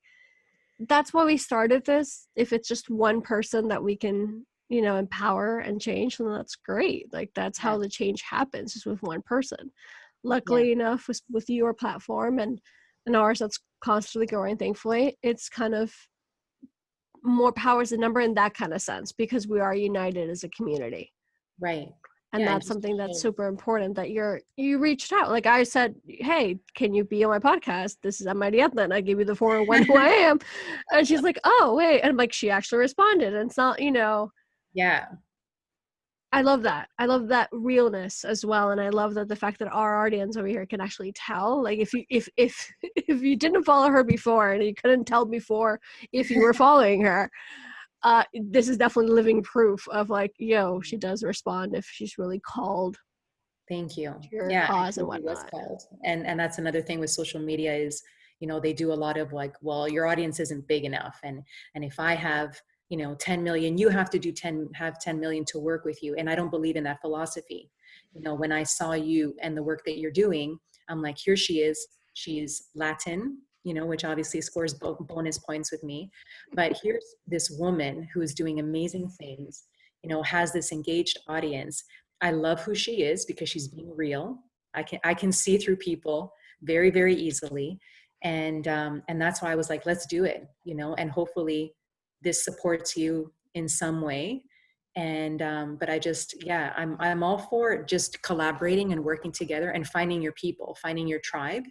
that's why we started this. If it's just one person that we can, empower and change, then that's great. Like that's Yeah. how the change happens, just with one person. Yeah. Luckily enough, with your platform and ours that's constantly growing, thankfully, it's kind of more powers in number in that kind of sense because we are united as a community. Right. And Yeah. And that's just to something that's show. super important that you reached out. Like I said, hey, can you be on my podcast? This is Mighty Ethlin. I gave you the 401 who I am. And she's like, oh, wait. And I'm like, she actually responded. And it's not, Yeah. I love that. I love that realness as well. And I love that the fact that our audience over here can actually tell. Like if you didn't follow her before and you couldn't tell before if you were following her, this is definitely living proof of like, yo, she does respond if she's really called Thank you. to your Yeah, I cause and totally was whatnot. called. And that's another thing with social media is, they do a lot of like, well, your audience isn't big enough. And if I have, 10 million, you have to have 10 million to work with you. And I don't believe in that philosophy. When I saw you and the work that you're doing, I'm like, here she is. She's Latin, which obviously scores bonus points with me. But here's this woman who is doing amazing things, has this engaged audience. I love who she is because she's being real. I can see through people very, very easily. And that's why I was like, let's do it, and hopefully this supports you in some way. And but I'm all for just collaborating and working together and finding your people, finding your tribe.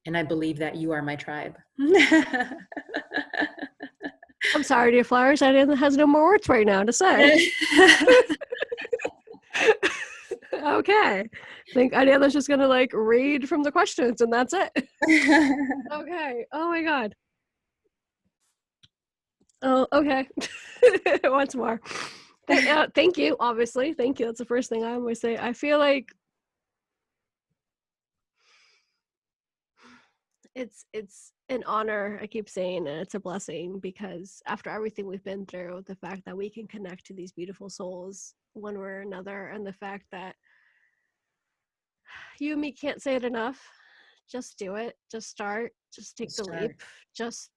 And I believe that you are my tribe. I'm sorry, dear flowers. Ariana has no more words right now to say. Okay. I think Ariana's just gonna like read from the questions and that's it. Okay. Oh my god. Oh, okay. Once more. Thank you, obviously. Thank you. That's the first thing I always say. I feel like it's an honor, I keep saying, and it's a blessing because after everything we've been through, the fact that we can connect to these beautiful souls one way or another, and the fact that you and me can't say it enough. Just do it. Just start. Just take the Start. leap. Just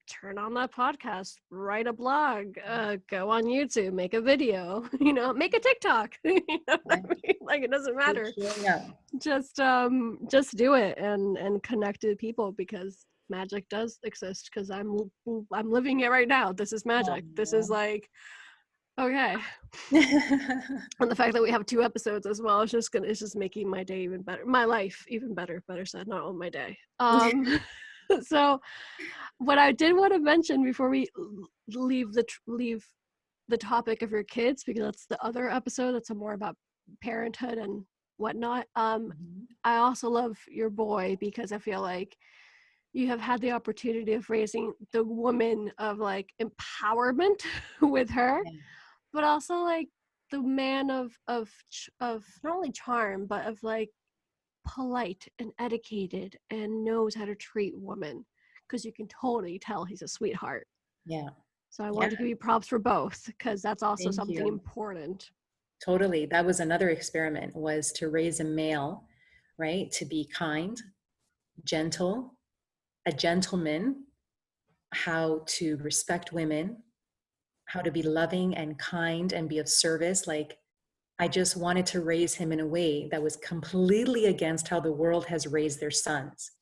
turn on that podcast, write a blog, go on YouTube, make a video, make a TikTok. You know what I mean? Like, it doesn't matter. Just do it and connect to people because magic does exist. Because I'm living it right now. This is magic. This is like, okay. And the fact that we have 2 episodes as well is just making my day even better, my life even better. Better said, not only my day. So what I did want to mention before we leave the topic of your kids, because that's the other episode that's more about parenthood and whatnot. I also love your boy because I feel like you have had the opportunity of raising the woman of like empowerment with her, but also like the man of not only charm but of like polite and educated and knows how to treat women, because you can totally tell he's a sweetheart. Yeah. So I want to give you props for both because that's also Thank something you. important. Totally. That was another experiment, was to raise a male, right? To be kind, gentle, a gentleman, how to respect women, how to be loving and kind and be of service. Like, I just wanted to raise him in a way that was completely against how the world has raised their sons.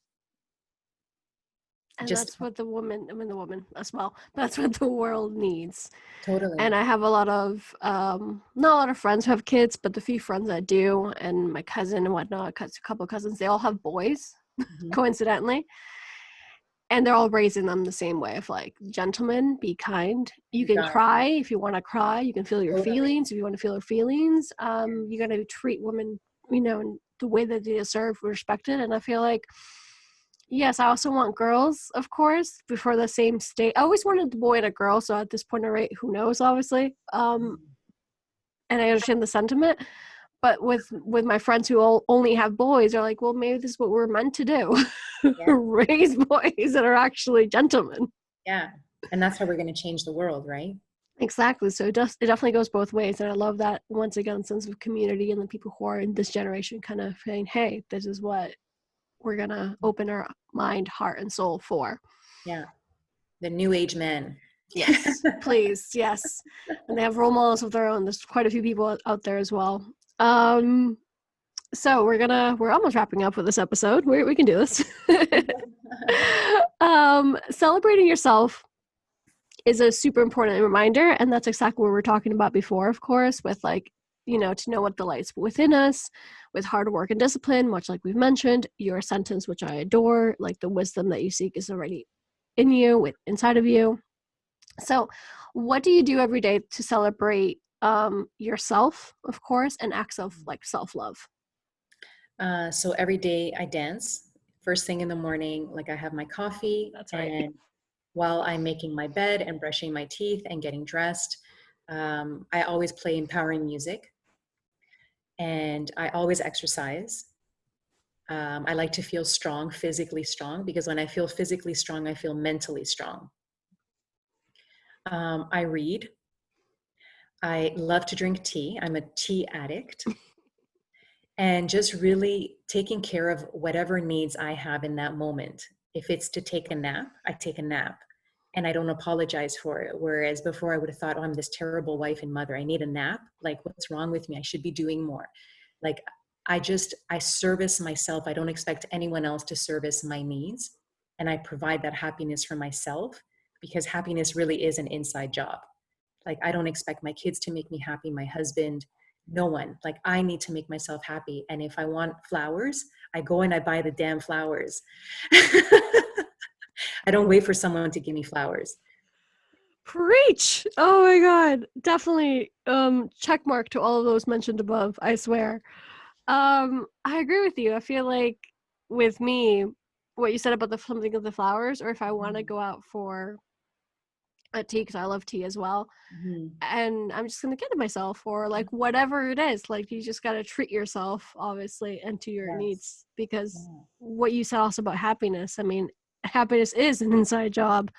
And Just that's what the woman as well, that's what the world needs. totally. And I have a lot of not a lot of friends who have kids, but the few friends that do, and my cousin and whatnot, a couple of cousins, they all have boys, coincidentally. And they're all raising them the same way of like, gentlemen, be kind. You can cry if you want to cry. You can feel your feelings if you want to feel your feelings. You got to treat women, in the way that they deserve, respected. And I feel like, yes, I also want girls, of course, before the same state. I always wanted a boy and a girl. So at this point, right, who knows, obviously. And I understand the sentiment. But with my friends who only have boys, they're like, well, maybe this is what we're meant to do. Raise boys that are actually gentlemen. Yeah. And that's how we're going to change the world, right? Exactly. So it definitely goes both ways. And I love that, once again, sense of community and the people who are in this generation kind of saying, hey, this is what we're going to open our mind, heart, and soul for. Yeah. The new age men. Yes, please. Yes. And they have role models of their own. There's quite a few people out there as well. So we're almost wrapping up with this episode. We can do this. Celebrating yourself is a super important reminder, and that's exactly what we were talking about before, of course, with like, to know what delights within us, with hard work and discipline, much like we've mentioned. Your sentence, which I adore, like the wisdom that you seek is already in you, inside of you. So what do you do every day to celebrate yourself, of course, and acts of like self-love? So every day I dance. First thing in the morning, like I have my coffee. That's right. And while I'm making my bed and brushing my teeth and getting dressed. I always play empowering music, and I always exercise. I like to feel strong, physically strong, because when I feel physically strong, I feel mentally strong. I read. I love to drink tea. I'm a tea addict. And just really taking care of whatever needs I have in that moment. If it's to take a nap, I take a nap and I don't apologize for it. Whereas before I would have thought, oh, I'm this terrible wife and mother. I need a nap. Like, what's wrong with me? I should be doing more. Like, I service myself. I don't expect anyone else to service my needs. And I provide that happiness for myself, because happiness really is an inside job. Like, I don't expect my kids to make me happy, my husband, no one. Like, I need to make myself happy. And if I want flowers, I go and I buy the damn flowers. I don't wait for someone to give me flowers. Preach! Oh my god. Definitely check mark to all of those mentioned above, I swear. I agree with you. I feel like with me, what you said about the something of the flowers, or if I want to go out for a tea, because I love tea as well, Mm-hmm. and I'm just gonna get it myself, or like whatever it is, like you just gotta treat yourself, obviously, and to your Yes. needs, because Yeah. what you said also about happiness, I mean, happiness is an inside job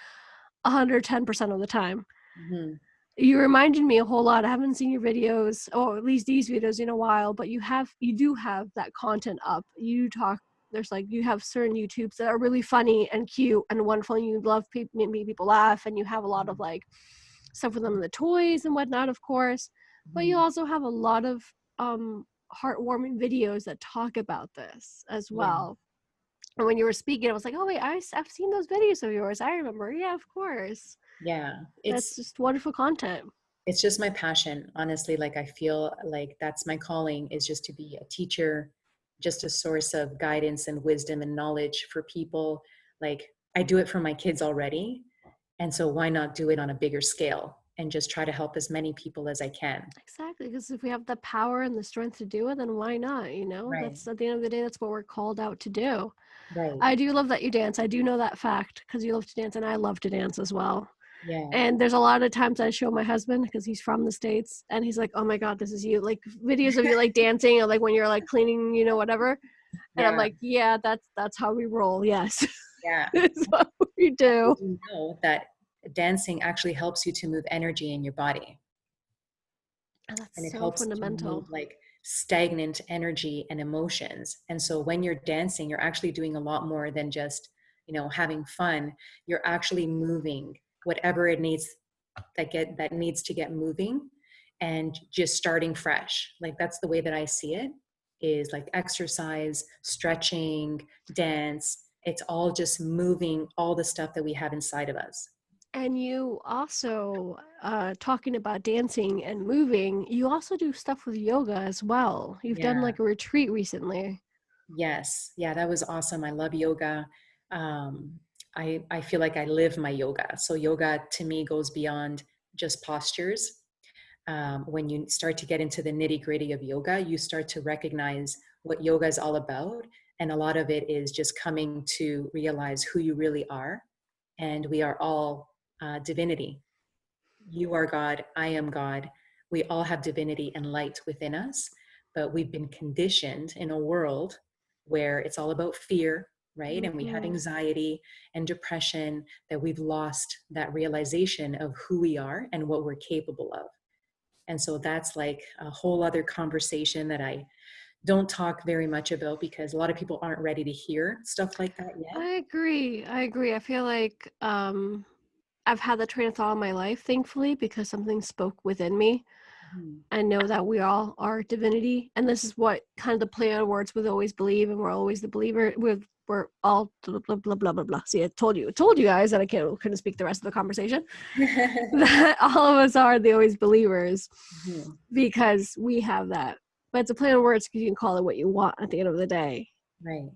110% of the time. Mm-hmm. You reminded me a whole lot. I haven't seen your videos, or at least these videos, in a while, but you do have that content up. You talk, there's like, you have certain YouTubes that are really funny and cute and wonderful, and you love make people laugh, and you have a lot of like stuff with them in the toys and whatnot, of course, but you Mm-hmm. also have a lot of heartwarming videos that talk about this as Yeah. well. And when you were speaking, I was like, oh wait, I've seen those videos of yours, I remember. Yeah, of course. Yeah. That's just wonderful content. It's just my passion, honestly. Like, I feel like that's my calling, is just to be a teacher, just a source of guidance and wisdom and knowledge for people. Like, I do it for my kids already, and so why not do it on a bigger scale and just try to help as many people as I can. Exactly, because if we have the power and the strength to do it, then why not? Right. That's, at the end of the day, that's what we're called out to do. Right. I do love that you dance. I do know that fact, because you love to dance, and I love to dance as well. Yeah. And there's a lot of times I show my husband, because he's from the States, and he's like, oh my God, this is you. Like videos of you like dancing, or like when you're like cleaning, whatever. And I'm Yeah. like, yeah, that's how we roll. Yes. Yeah. It's what we do. Did you know that dancing actually helps you to move energy in your body? And that's And it so helps to move fundamental. like stagnant energy and emotions. And so when you're dancing, you're actually doing a lot more than just, having fun. You're actually moving whatever it needs that needs to get moving, and just starting fresh. Like, that's the way that I see it, is like exercise, stretching, dance. It's all just moving all the stuff that we have inside of us. And you also, talking about dancing and moving, you also do stuff with yoga as well. You've done Yeah. like a retreat recently. Yes. Yeah, that was awesome. I love yoga. Um, I feel like I live my yoga. So yoga to me goes beyond just postures. When you start to get into the nitty gritty of yoga, you start to recognize what yoga is all about. And a lot of it is just coming to realize who you really are. And we are all divinity. You are God, I am God. We all have divinity and light within us, but we've been conditioned in a world where it's all about fear, right? And we have Mm-hmm. anxiety and depression, that we've lost that realization of who we are and what we're capable of. And so that's like a whole other conversation that I don't talk very much about, because a lot of people aren't ready to hear stuff like that yet. I agree. I agree. I feel like I've had that train of thought in my life, thankfully, because something spoke within me. Mhm. I know that we all are divinity, and this is what kind of the play on words with always believe, and we're always the believer. We're all blah blah blah blah blah blah. See, I told you guys that I couldn't speak the rest of the conversation. That all of us are the always believers, Mhm. because we have that. But it's a play on words, because you can call it what you want at the end of the day. Right.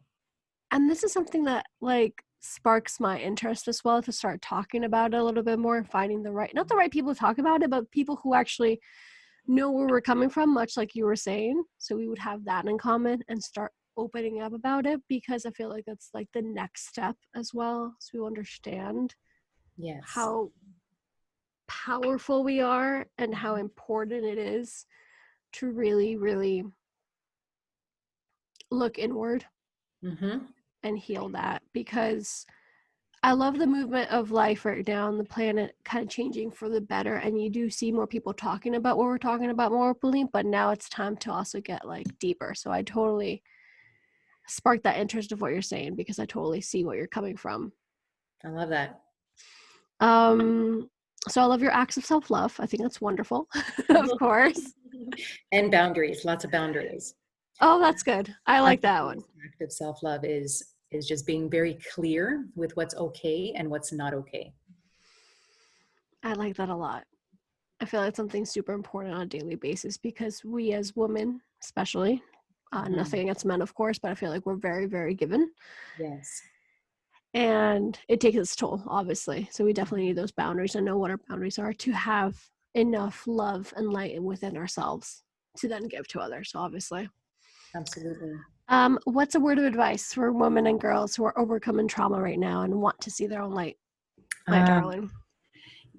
And this is something that like sparks my interest as well, to start talking about it a little bit more, and finding the right, not the right people to talk about it, but people who actually know where we're coming from, much like you were saying. So we would have that in common and start opening up about it, because I feel like that's like the next step as well, so we understand. Yes. how powerful we are and how important it is to really, really look inward Mm-hmm. and heal that, because I love the movement of life right now on the planet kind of changing for the better, and you do see more people talking about what we're talking about more openly, but now it's time to also get like deeper. So I totally sparked that interest of what you're saying, because I totally see what you're coming from. I love that. Um so I love your acts of self-love. I think that's wonderful. Of course. And boundaries, lots of boundaries. Oh, that's good. I My like that one. biggest act of self-love is just being very clear with what's okay and what's not okay. I like that a lot. I feel like it's something super important on a daily basis, because we as women, especially, Mm-hmm. nothing against men, of course, but I feel like we're very, very given. Yes. And it takes its toll, obviously. So we definitely need those boundaries and know what our boundaries are to have enough love and light within ourselves to then give to others, obviously. Absolutely. What's a word of advice for women and girls who are overcoming trauma right now and want to see their own light, my Um, darling?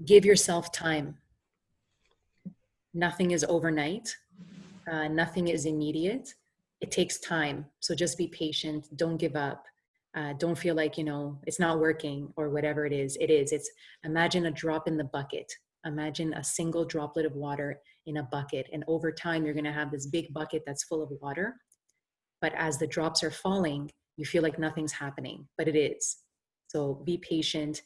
Give yourself time. Nothing is overnight. Nothing is immediate. It takes time. So just be patient. Don't give up. Don't feel like, it's not working or whatever it is. It is. It's imagine a drop in the bucket. Imagine a single droplet of water in a bucket. And over time, you're going to have this big bucket that's full of water. But as the drops are falling, you feel like nothing's happening, but it is. So be patient.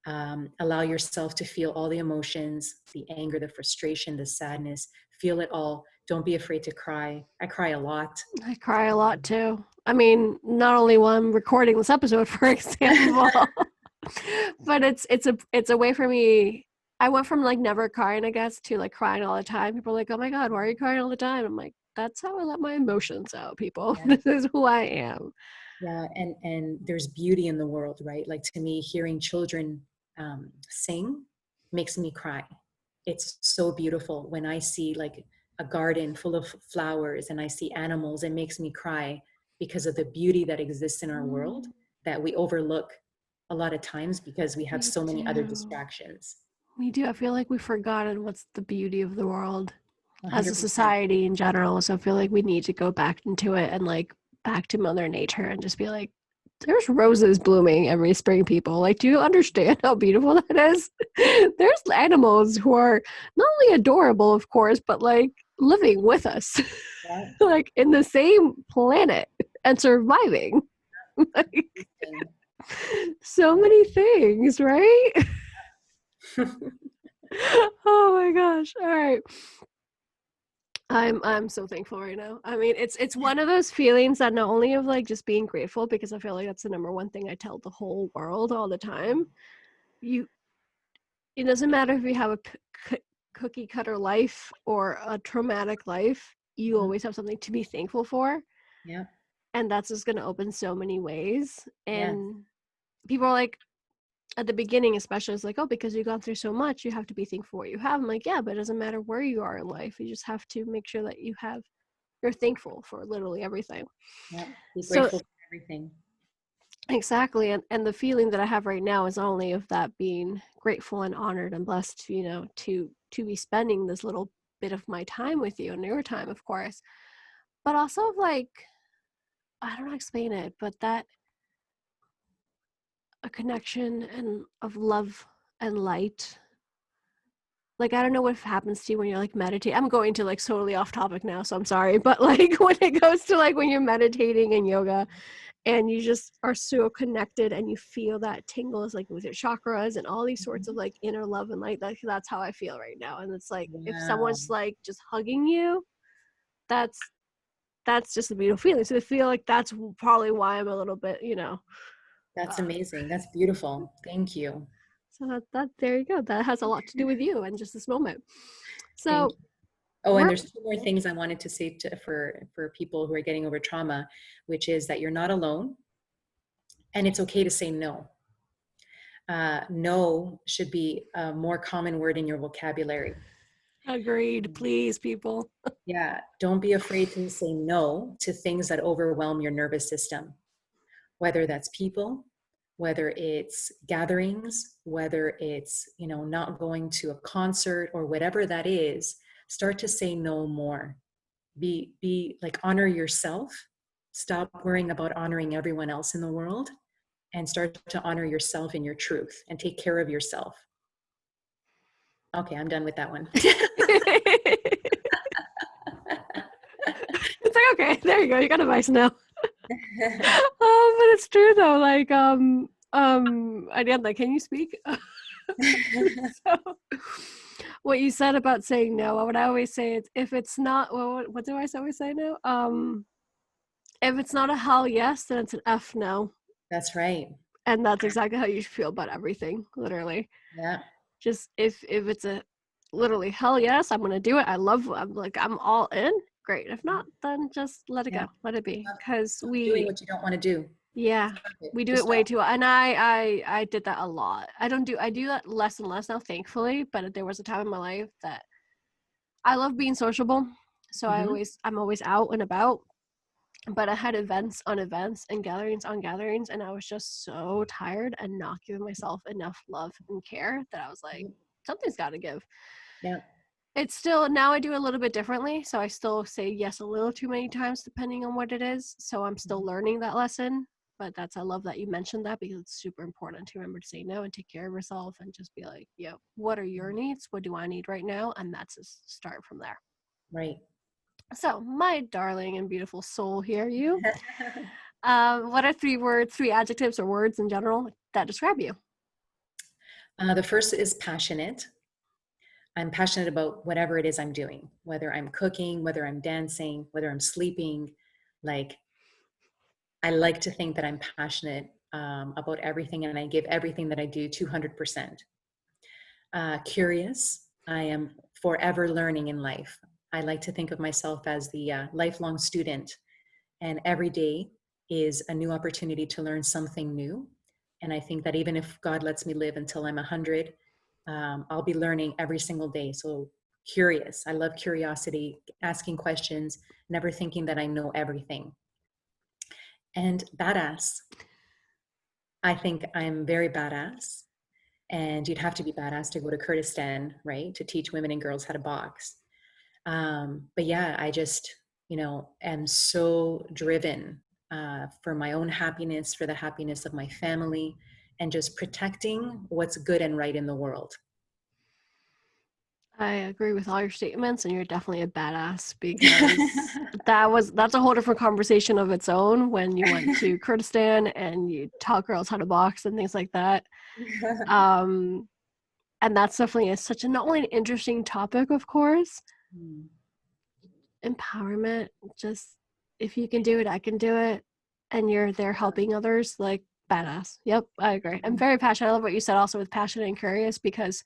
Allow yourself to feel all the emotions, the anger, the frustration, the sadness. Feel it all. Don't be afraid to cry. I cry a lot. I cry a lot too. I mean, not only while I'm recording this episode, for example, but it's a way for me. I went from like never crying, I guess, to like crying all the time. People are like, "Oh my God, why are you crying all the time?" I'm like, "That's how I let my emotions out, people. Yeah. This is who I am." Yeah, and there's beauty in the world, right? Like to me, hearing children sing makes me cry. It's so beautiful when I see like a garden full of flowers and I see animals. It makes me cry because of the beauty that exists in our world Mm, that we overlook a lot of times because we have we so many other do. distractions. We do. I feel like we've forgotten what's the beauty of the world as a 100%. society in general. So I feel like we need to go back into it and like back to Mother Nature and just be like, there's roses blooming every spring, people. Like, do you understand how beautiful that is? There's animals who are not only adorable, of course, but like living with us, Yeah. like in the same planet and surviving. Like, so many things, right? Oh my gosh. All right. I'm so thankful right now. I mean, it's one of those feelings that not only of like just being grateful, because I feel like that's the number one thing I tell the whole world all the time. You It doesn't matter if you have a cookie cutter life or a traumatic life, you Mhm. always have something to be thankful for, Yeah. and that's just going to open so many ways. Yeah. And people are like, at the beginning especially, it's like, oh, because you've gone through so much, you have to be thankful for what you have. I'm like, yeah, but it doesn't matter where you are in life, you just have to make sure that you're thankful for literally everything. Yeah. Be So grateful for everything. exactly, and the feeling that I have right now is only of that, being grateful and honored and blessed, to be spending this little bit of my time with you, and your time, of course, but also of like, I don't know how to explain it, but that a connection and of love and light. Like, I don't know what happens to you when you're like meditating. I'm going to like totally off topic now, so I'm sorry. But like when it goes to like when you're meditating and yoga and you just are so connected and you feel that tingles like with your chakras and all these sorts of Mhm. like inner love and light, that's how I feel right now. And it's like if Wow. someone's like just hugging you, that's just a beautiful feeling. So I feel like that's probably why I'm a little bit, That's uh, amazing. That's beautiful. Thank you. so that there you go. That has a lot to do with you and just this moment. Thank So you. Oh, and we're there's two more things I wanted to say for people who are getting over trauma, which is that you're not alone and it's okay to say no. No should be a more common word in your vocabulary. agreed, please, people. Yeah, don't be afraid to say no to things that overwhelm your nervous system, whether that's people, whether it's gatherings, whether it's, not going to a concert or whatever that is, start to say no more. Be like, honor yourself. Stop worrying about honoring everyone else in the world and start to honor yourself and your truth and take care of yourself. Okay, I'm done with that one. It's like, okay, there you go. You got advice now. But it's true though. Like, Ariadna, can you speak? So, what you said about saying no, what I always say is, if it's not, well, what do I always say now? If it's not a hell yes, then it's an F no. That's right. And that's exactly how you should feel about everything, literally. Yeah. Just if it's a literally hell yes, I'm gonna do it. I'm all in. Great. If not, then just let it Yeah. go. Let it be. Because Stop doing what you don't want to do. yeah, we do it way too. And I did that a lot. I do that less and less now, thankfully. But there was a time in my life that I love being sociable, so I'm always out and about. But I had events on events and gatherings on gatherings, and I was just so tired and not giving myself enough love and care that I was like, something's got to give. Yeah. It's still, now I do a little bit differently, so I still say yes a little too many times depending on what it is. So I'm still learning that lesson. But I love that you mentioned that, because it's super important to remember to say no and take care of yourself and just be like, yo, what are your needs? What do I need right now? And that's a start from there. Right. So, my darling and beautiful soul here, what are three adjectives or words in general that describe you? The first is passionate. I'm passionate about whatever it is I'm doing, whether I'm cooking, whether I'm dancing, whether I'm sleeping. Like, I like to think that I'm passionate about everything, and I give everything that I do 200%. Curious. I am forever learning in life. I like to think of myself as the lifelong student, and every day is a new opportunity to learn something new. And I think that even if God lets me live until I'm 100, I'll be learning every single day. So curious. I love curiosity, asking questions, never thinking that I know everything. And badass. I think I'm very badass. And you'd have to be badass to go to Kurdistan, right? To teach women and girls how to box. But yeah, I just, am so driven for my own happiness, for the happiness of my family, and just protecting what's good and right in the world. I agree with all your statements, and you're definitely a badass, because that's a whole different conversation of its own when you went to Kurdistan and you taught girls how to box and things like that. And that's definitely such a not only an interesting topic, of course, empowerment, just if you can do it, I can do it, and you're there helping others, like, badass. Yep, I agree. I'm very passionate. I love what you said also with passionate and curious, because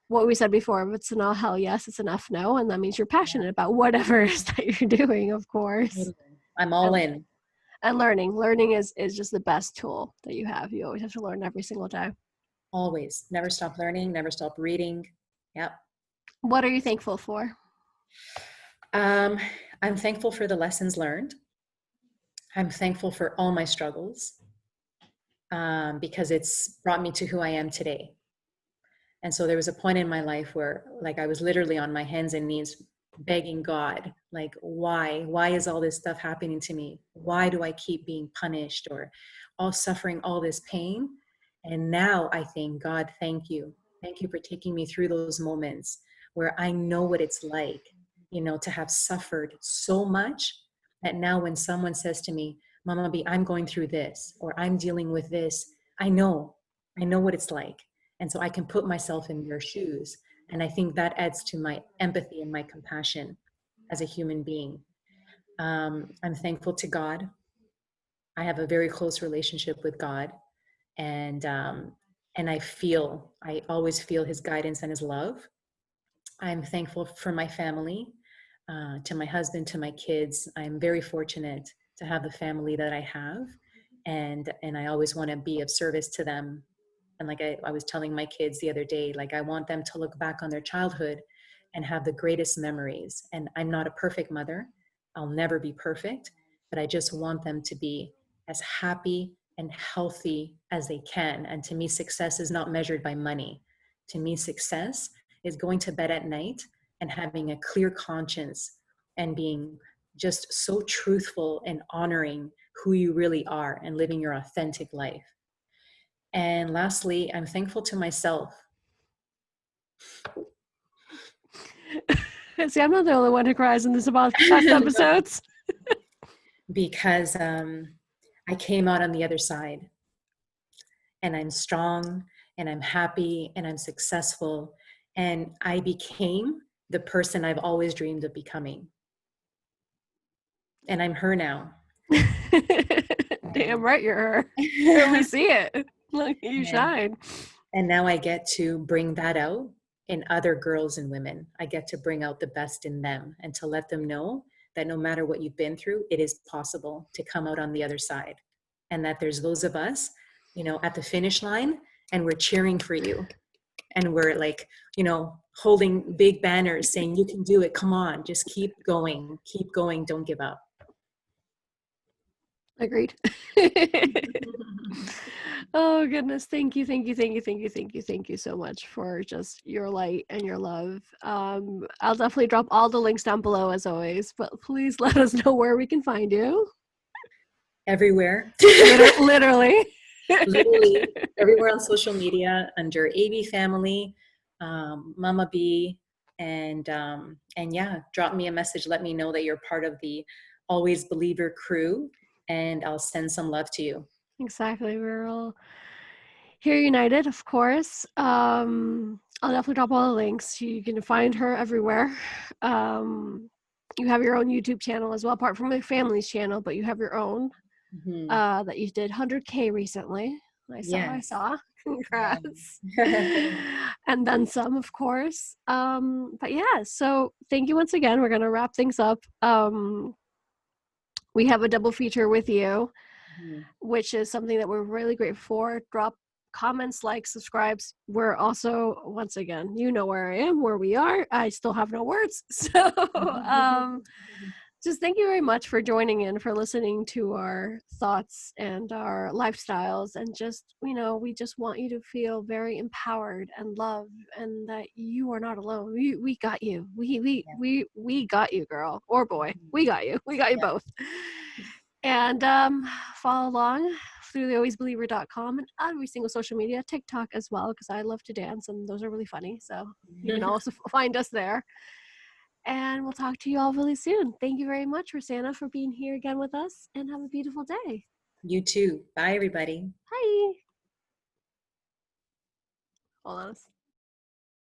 what we said before, if it's an all hell yes, it's an F no, and that means you're passionate about whatever it is that you're doing, of course. I'm all in. And learning is just the best tool that you have. You always have to learn every single day. Always. Never stop learning, never stop reading. Yep. What are you thankful for? I'm thankful for the lessons learned. I'm thankful for all my struggles because it's brought me to who I am today. And so there was a point in my life where, like, I was literally on my hands and knees begging God, like, why is all this stuff happening to me? Why do I keep being punished or all suffering all this pain? And now I think, God, thank you. Thank you for taking me through those moments where I know what it's like, to have suffered so much that now when someone says to me, Mama B, I'm going through this, or I'm dealing with this, I know what it's like. And so I can put myself in their shoes. And I think that adds to my empathy and my compassion as a human being. I'm thankful to God. I have a very close relationship with God. And I always feel his guidance and his love. I'm thankful for my family, to my husband, to my kids. I'm very fortunate to have the family that I have. And I always want to be of service to them. And like I was telling my kids the other day, like, I want them to look back on their childhood and have the greatest memories. And I'm not a perfect mother. I'll never be perfect, but I just want them to be as happy and healthy as they can. And to me, success is not measured by money. To me, success is going to bed at night and having a clear conscience and being just so truthful and honoring who you really are and living your authentic life. And lastly, I'm thankful to myself. See, I'm not the only one who cries in this past episodes. Because I came out on the other side, and I'm strong, and I'm happy, and I'm successful, and I became the person I've always dreamed of becoming. And I'm her now. Damn right you're her. We see it. Look, you shine. And now I get to bring that out in other girls and women. I get to bring out the best in them and to let them know that no matter what you've been through, it is possible to come out on the other side. And that there's those of us, you know, at the finish line, and we're cheering for you. And we're like, you know, holding big banners saying, you can do it. Come on, just keep going, don't give up. Agreed. Oh goodness, thank you so much for just your light and your love. I'll definitely drop all the links down below as always, but please let us know where we can find you. Everywhere. Literally. Literally everywhere on social media under Ehbee Family, Mama B, and yeah, drop me a message. Let me know that you're part of the Always Believer crew, and I'll send some love to you. Exactly. We're all here united, of course. I'll definitely drop all the links. You can find her everywhere. You have your own YouTube channel as well, apart from my family's channel, but you have your own that you did 100K recently. I saw. Congrats. Yeah. And then some, of course. But yeah, so thank you once again. We're going to wrap things up. We have a double feature with you, which is something that we're really grateful for. Drop comments, likes, subscribes. We're also, once again, you know where I am, where we are. I still have no words. So just thank you very much for joining in, for listening to our thoughts and our lifestyles. And just, you know, we just want you to feel very empowered and loved, and that you are not alone. We got you. We got you, girl or boy. We got you. We got you both. And follow along through thealwaysbeliever.com and every single social media, TikTok as well, because I love to dance and those are really funny. So you can also find us there. And we'll talk to you all really soon. Thank you very much, Rossana, for being here again with us, and have a beautiful day. You too. Bye, everybody. Bye. Hold on.